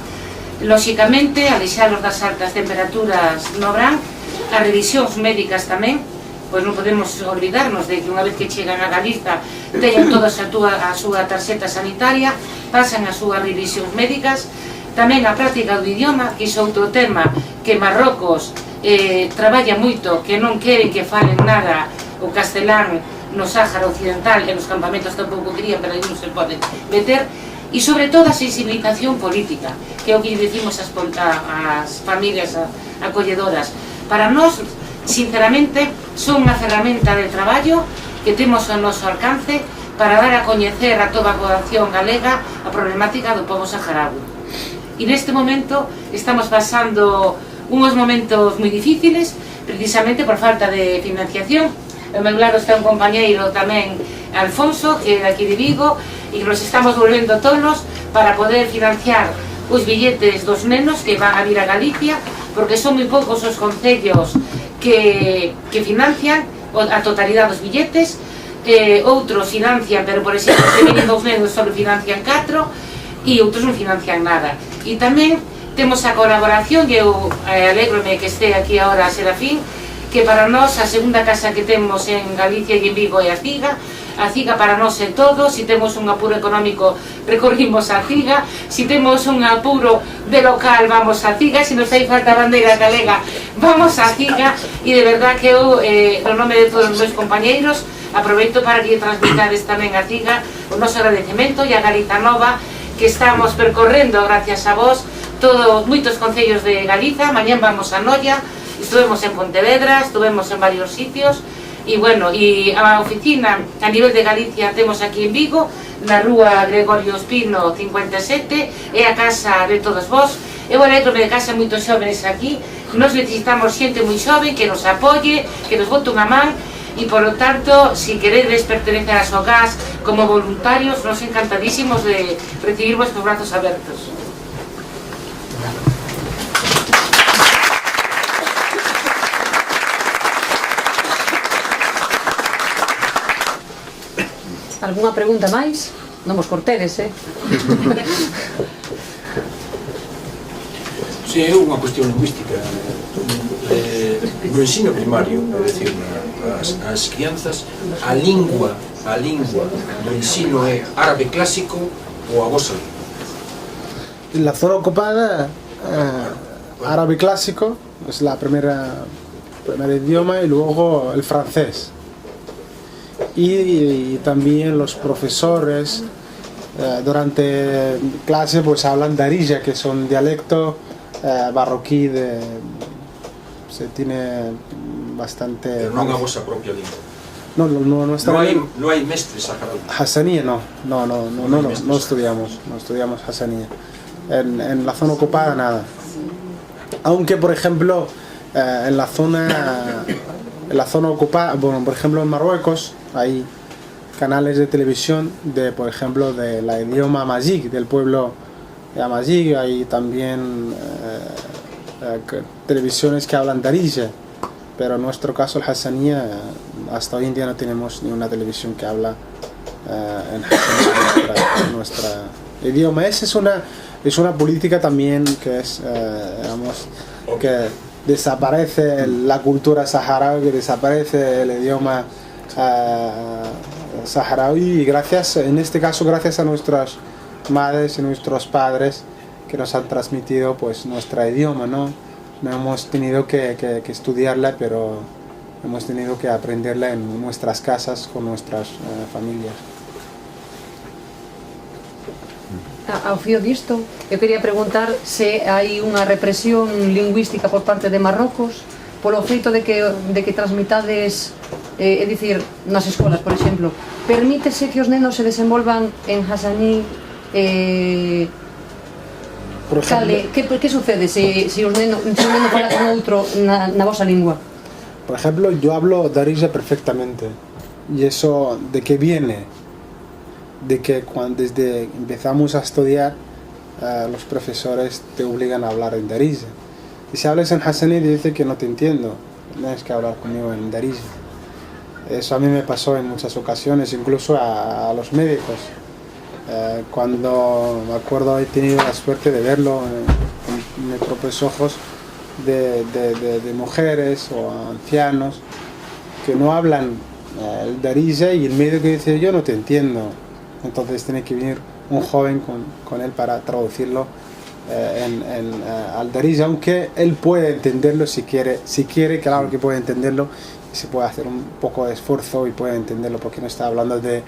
lóxicamente, alixalos das altas temperaturas no verán, as revisións médicas tamén, pois non podemos olvidarnos de que unha vez que chegan a Galiza teñen todas a súa tarxeta sanitaria, pasan as súas revisións médicas, Tamén a práctica do idioma, que iso é outro tema que Marrocos traballa moito, que non queren que falen nada o castelán no Sáhara Occidental, e nos campamentos tampouco querían, pero aí non se pode meter. E sobre todo a sensibilización política, que é o que decimos ás familias acolledoras. Para nós, sinceramente, son unha ferramenta de traballo que temos ao noso alcance para dar a coñecer a toda a población galega a problemática do pobo saharaui. E neste momento estamos pasando uns momentos moi difíciles, precisamente por falta de financiación. Ao meu lado está un compañeiro tamén, Alfonso, que é daqui de Vigo, e nos estamos volvendo tolos para poder financiar os billetes dos nenos que van a vir a Galicia, porque son moi poucos os concellos que financian a totalidade dos billetes. Outros financian, pero por exemplo, se vienen dos nenos só financian 4 e outros non financian nada. E tamén temos a colaboración, e eu alégrome que este aquí agora a Serafín, que para nós a segunda casa que temos en Galicia e en Vigo é a CIGA. A CIGA para nós é todo. Se temos un apuro económico, recorrimos a CIGA. Se temos un apuro de local, vamos a CIGA. Se nos fai falta bandeira galega, vamos a CIGA. E de verdad que eu, no nome de todos os meus compañeiros, aproveito para que transmitades tamén a CIGA o noso agradecemento e a Galiza Nova, que estamos percorrendo, gracias a vos, moitos concellos de Galiza. Mañán vamos a Noia, estuvemos en Pontevedra, estuvemos en varios sitios. E bueno, e a oficina a nivel de Galicia temos aquí en Vigo, na rúa Gregorio Espino 57, é a casa de todos vos. Eu alégrome de casa moitos xóvenes aquí. Nos necesitamos xente moi xoven que nos apoie, que nos bote unha man. E, por lo tanto, si queredes pertenecer a SOGAS como voluntarios, nos encantadísimos de recibirvos con brazos abertos. Algúna pregunta máis? Non vos cortedes, Si, é unha cuestión lingüística. No ensino primario, é dicir, as crianzas, a lingua do ensino é árabe clásico ou a vosa lingua? En la zona ocupada, árabe clásico es la primera idioma, y luego el francés. Y también los profesores durante clase pues hablan darija, que es un dialecto marroquí se tiene bastante. Pero non a vosa propia lingua. No está bien. No hai mestres saharaui. Hassanía no estudiamos Hassanía. En la zona ocupada nada. Aunque por ejemplo en la zona ocupada, bueno, por ejemplo en Marruecos hay canales de televisión por ejemplo de la idioma amazigh, del pueblo de Amazigh. Hay también televisiones que hablan darija, pero en nuestro caso el Hassanía, hasta hoy en día no tenemos ni una televisión que habla en Hassanía, nuestra idioma. Esa es una política también que es, digamos, que desaparece la cultura saharaui, que desaparece el idioma saharaui, y en este caso gracias a nuestras madres y nuestros padres que nos han transmitido pues nuestro idioma, ¿no? No hemos tenido que estudiarla, pero hemos tenido que aprenderla en nuestras casas con nuestras familias. Ao fío disto, eu quería preguntar se hai unha represión lingüística por parte de Marrocos polo feito de que transmitades, é dicir, nas escolas, por exemplo, permítese que os nenos se desenvolvan en Hassani. Por ejemplo, que sucede se un neno fala con outro na vosa lingua? Por ejemplo, yo hablo darija perfectamente. ¿Y eso de qué viene? De que desde empezamos a estudiar, los profesores te obligan a hablar en darija. Y si hablas en Hassani, te dice que no te entiendo, tienes que hablar conmigo en darija. Eso a mí me pasó en muchas ocasiones, incluso a los médicos. Cuando me acuerdo, he tenido la suerte de verlo con mis propios ojos, de mujeres o ancianos que no hablan el darija, y el médico dice: yo no te entiendo. Entonces tiene que venir un joven con él para traducirlo al Darija, aunque él puede entenderlo si quiere, claro que puede entenderlo, y se puede hacer un poco de esfuerzo y puede entenderlo, porque no está hablando el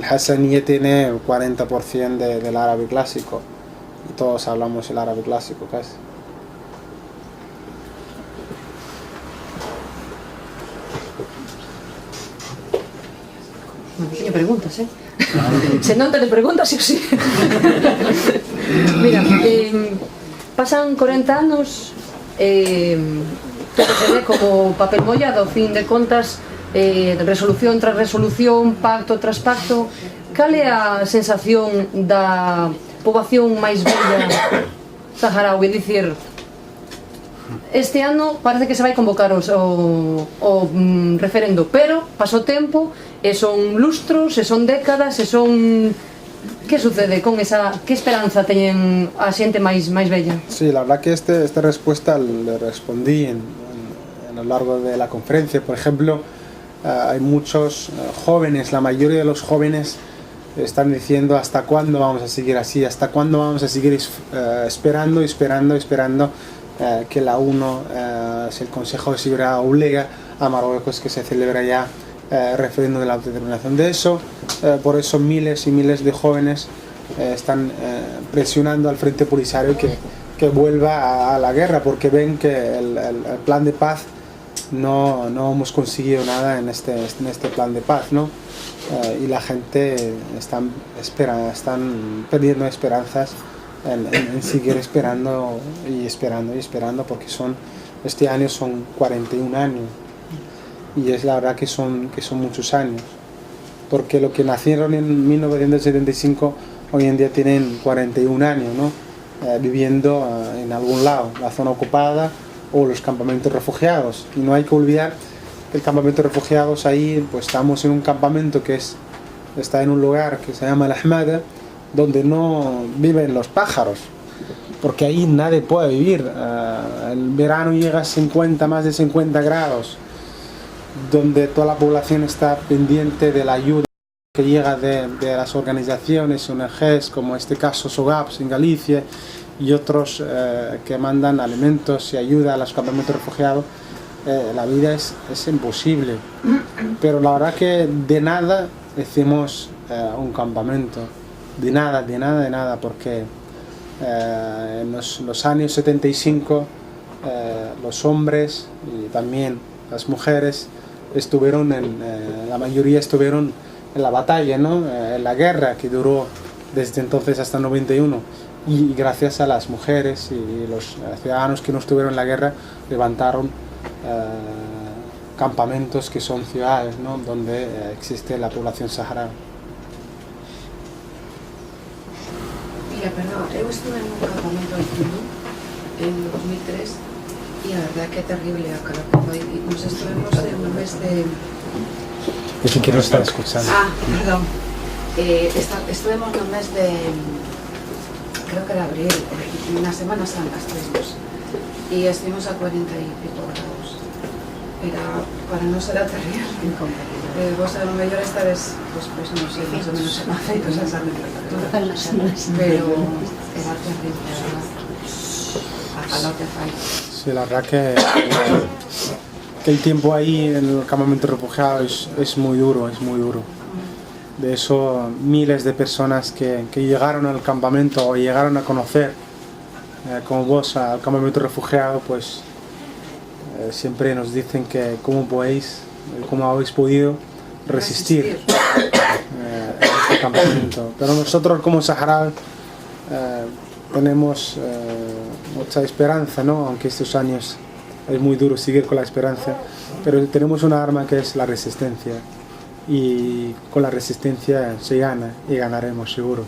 Hassaniyya tiene el 40% del árabe clásico, y todos hablamos el árabe clásico casi. Non teño preguntas, Se non teño preguntas, sí o sí. Mira, pasan 40 anos, todo se ve como papel mollado, ao fin de contas, resolución tras resolución, pacto tras pacto. Cal é a sensación da poboación máis bella saharaui? Dicir, este ano parece que se vai convocar o referendo, pero pasou tempo e son lustros, e son décadas, e son... Que sucede con esa... Que esperanza teñen a xente máis bella? Sí, la verdad que esta respuesta le respondí a lo largo de la conferencia. Por ejemplo, hay muchos jóvenes, la mayoría de los jóvenes están diciendo hasta cuándo vamos a seguir así, hasta cuándo vamos a seguir esperando que la ONU, si el Consejo de Seguridad obliga a Marruecos que se celebre ya referéndum de la autodeterminación. De eso, por eso miles y miles de jóvenes están presionando al Frente Polisario que vuelva a la guerra, porque ven que el plan de paz no hemos conseguido nada en este plan de paz, ¿no? Y la gente están perdiendo esperanzas en seguir esperando, porque este año son 41 años, y es la verdad que son muchos años, porque lo que nacieron en 1975 hoy en día tienen 41 años, ¿no? Viviendo en algún lado, la zona ocupada o los campamentos refugiados. Y no hay que olvidar que el campamento de refugiados, ahí pues estamos en un campamento que está en un lugar que se llama El Ahmada, donde no viven los pájaros, porque ahí nadie puede vivir. El verano llega a más de 50 grados, donde toda la población está pendiente de la ayuda que llega de las organizaciones, ONGs, como en este caso SOGAPS en Galicia, y otros que mandan alimentos y ayuda a los campamentos refugiados. La vida es imposible, pero la verdad que de nada hicimos un campamento, de nada, porque en los años 75 los hombres y también las mujeres estuvieron la mayoría estuvieron en la batalla, ¿no? En la guerra que duró desde entonces hasta el 91, y gracias a las mujeres y los ciudadanos que no estuvieron en la guerra levantaron campamentos que son ciudades, ¿no? Donde existe la población saharaui. Mira, perdón, eu estuve en un campamento en Tundú en 2003 y la verdad que terrible aquella cosa, y nos estuvimos en un mes de... Es que no está escuchando. Perdón. Estuvimos en un mes de... creo que era abril, una Semana Santa estuvimos, y estuvimos a 40 y pico grados. Para no ser terrible. Vos a lo mejor esta vez, pues no sé, más o menos en aceitos esa temperatura, pero era terrible, ¿verdad? A lo que falla. Sí, la verdad que el tiempo ahí en el campamento refugiado es muy duro, De eso, miles de personas que llegaron al campamento o llegaron a conocer, como vos, al campamento refugiado, pues siempre nos dicen que cómo habéis podido resistir este campamento. Pero nosotros como saharauis tenemos mucha esperanza, ¿no? Aunque estos años es muy duro seguir con la esperanza, pero tenemos una arma que es la resistencia, y con la resistencia se gana, y ganaremos seguro.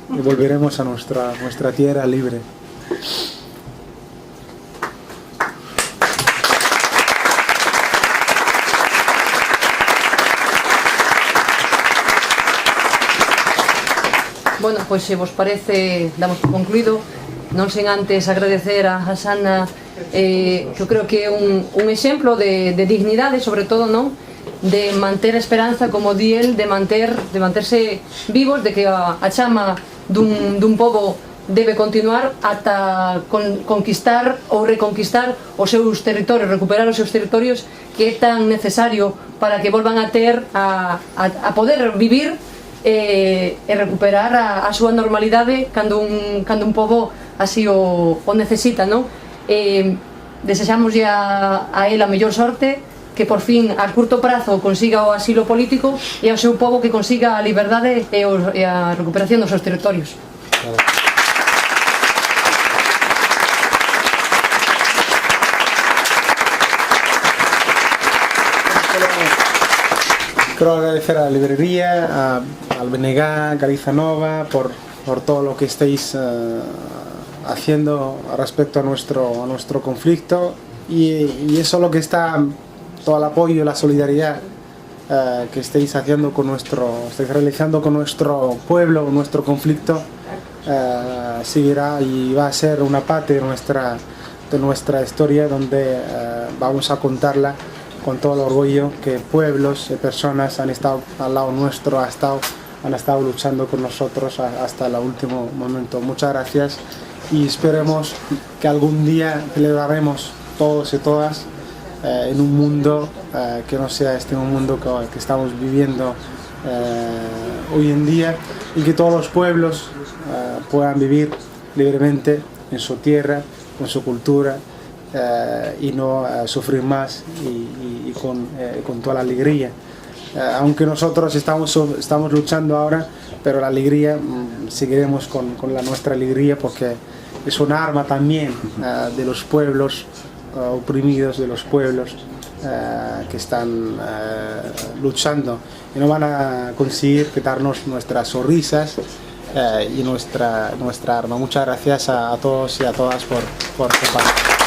Y volveremos a nuestra tierra libre. Bueno, pois se vos parece, damos por concluído, non sen antes agradecer a Hassana, que eu creo que é un exemplo de dignidade, sobre todo, non? De manter a esperanza, como di el, de manterse vivos, de que a chama dun pobo debe continuar ata conquistar ou reconquistar os seus territorios, recuperar os seus territorios, que é tan necesario para que volvan a ter a poder vivir e recuperar a súa normalidade cando un pobo así o necesita, non? Desexamoslle a él a mellor sorte, que por fin a curto prazo consiga o asilo político e ao seu pobo que consiga a liberdade e a recuperación dos seus territorios. Quiero agradecer a la librería, al BNG, Galiza Nova, por todo lo que estáis haciendo respecto a nuestro conflicto, y eso es lo que está, todo el apoyo y la solidaridad que estáis haciendo estáis realizando con nuestro pueblo, nuestro conflicto, seguirá y va a ser una parte de nuestra historia, donde vamos a contarla con todo el orgullo, que pueblos y personas han estado al lado nuestro, han estado luchando con nosotros hasta el último momento. Muchas gracias, y esperemos que algún día celebraremos todos y todas en un mundo que no sea un mundo que estamos viviendo hoy en día, y que todos los pueblos puedan vivir libremente en su tierra, con su cultura, y no sufrir más, y con toda la alegría. Aunque nosotros estamos luchando ahora, pero la alegría, seguiremos con nuestra alegría, porque es un arma también de los pueblos oprimidos, de los pueblos que están luchando, y no van a conseguir quitarnos nuestras sonrisas y nuestra arma. Muchas gracias a todos y a todas por compartir.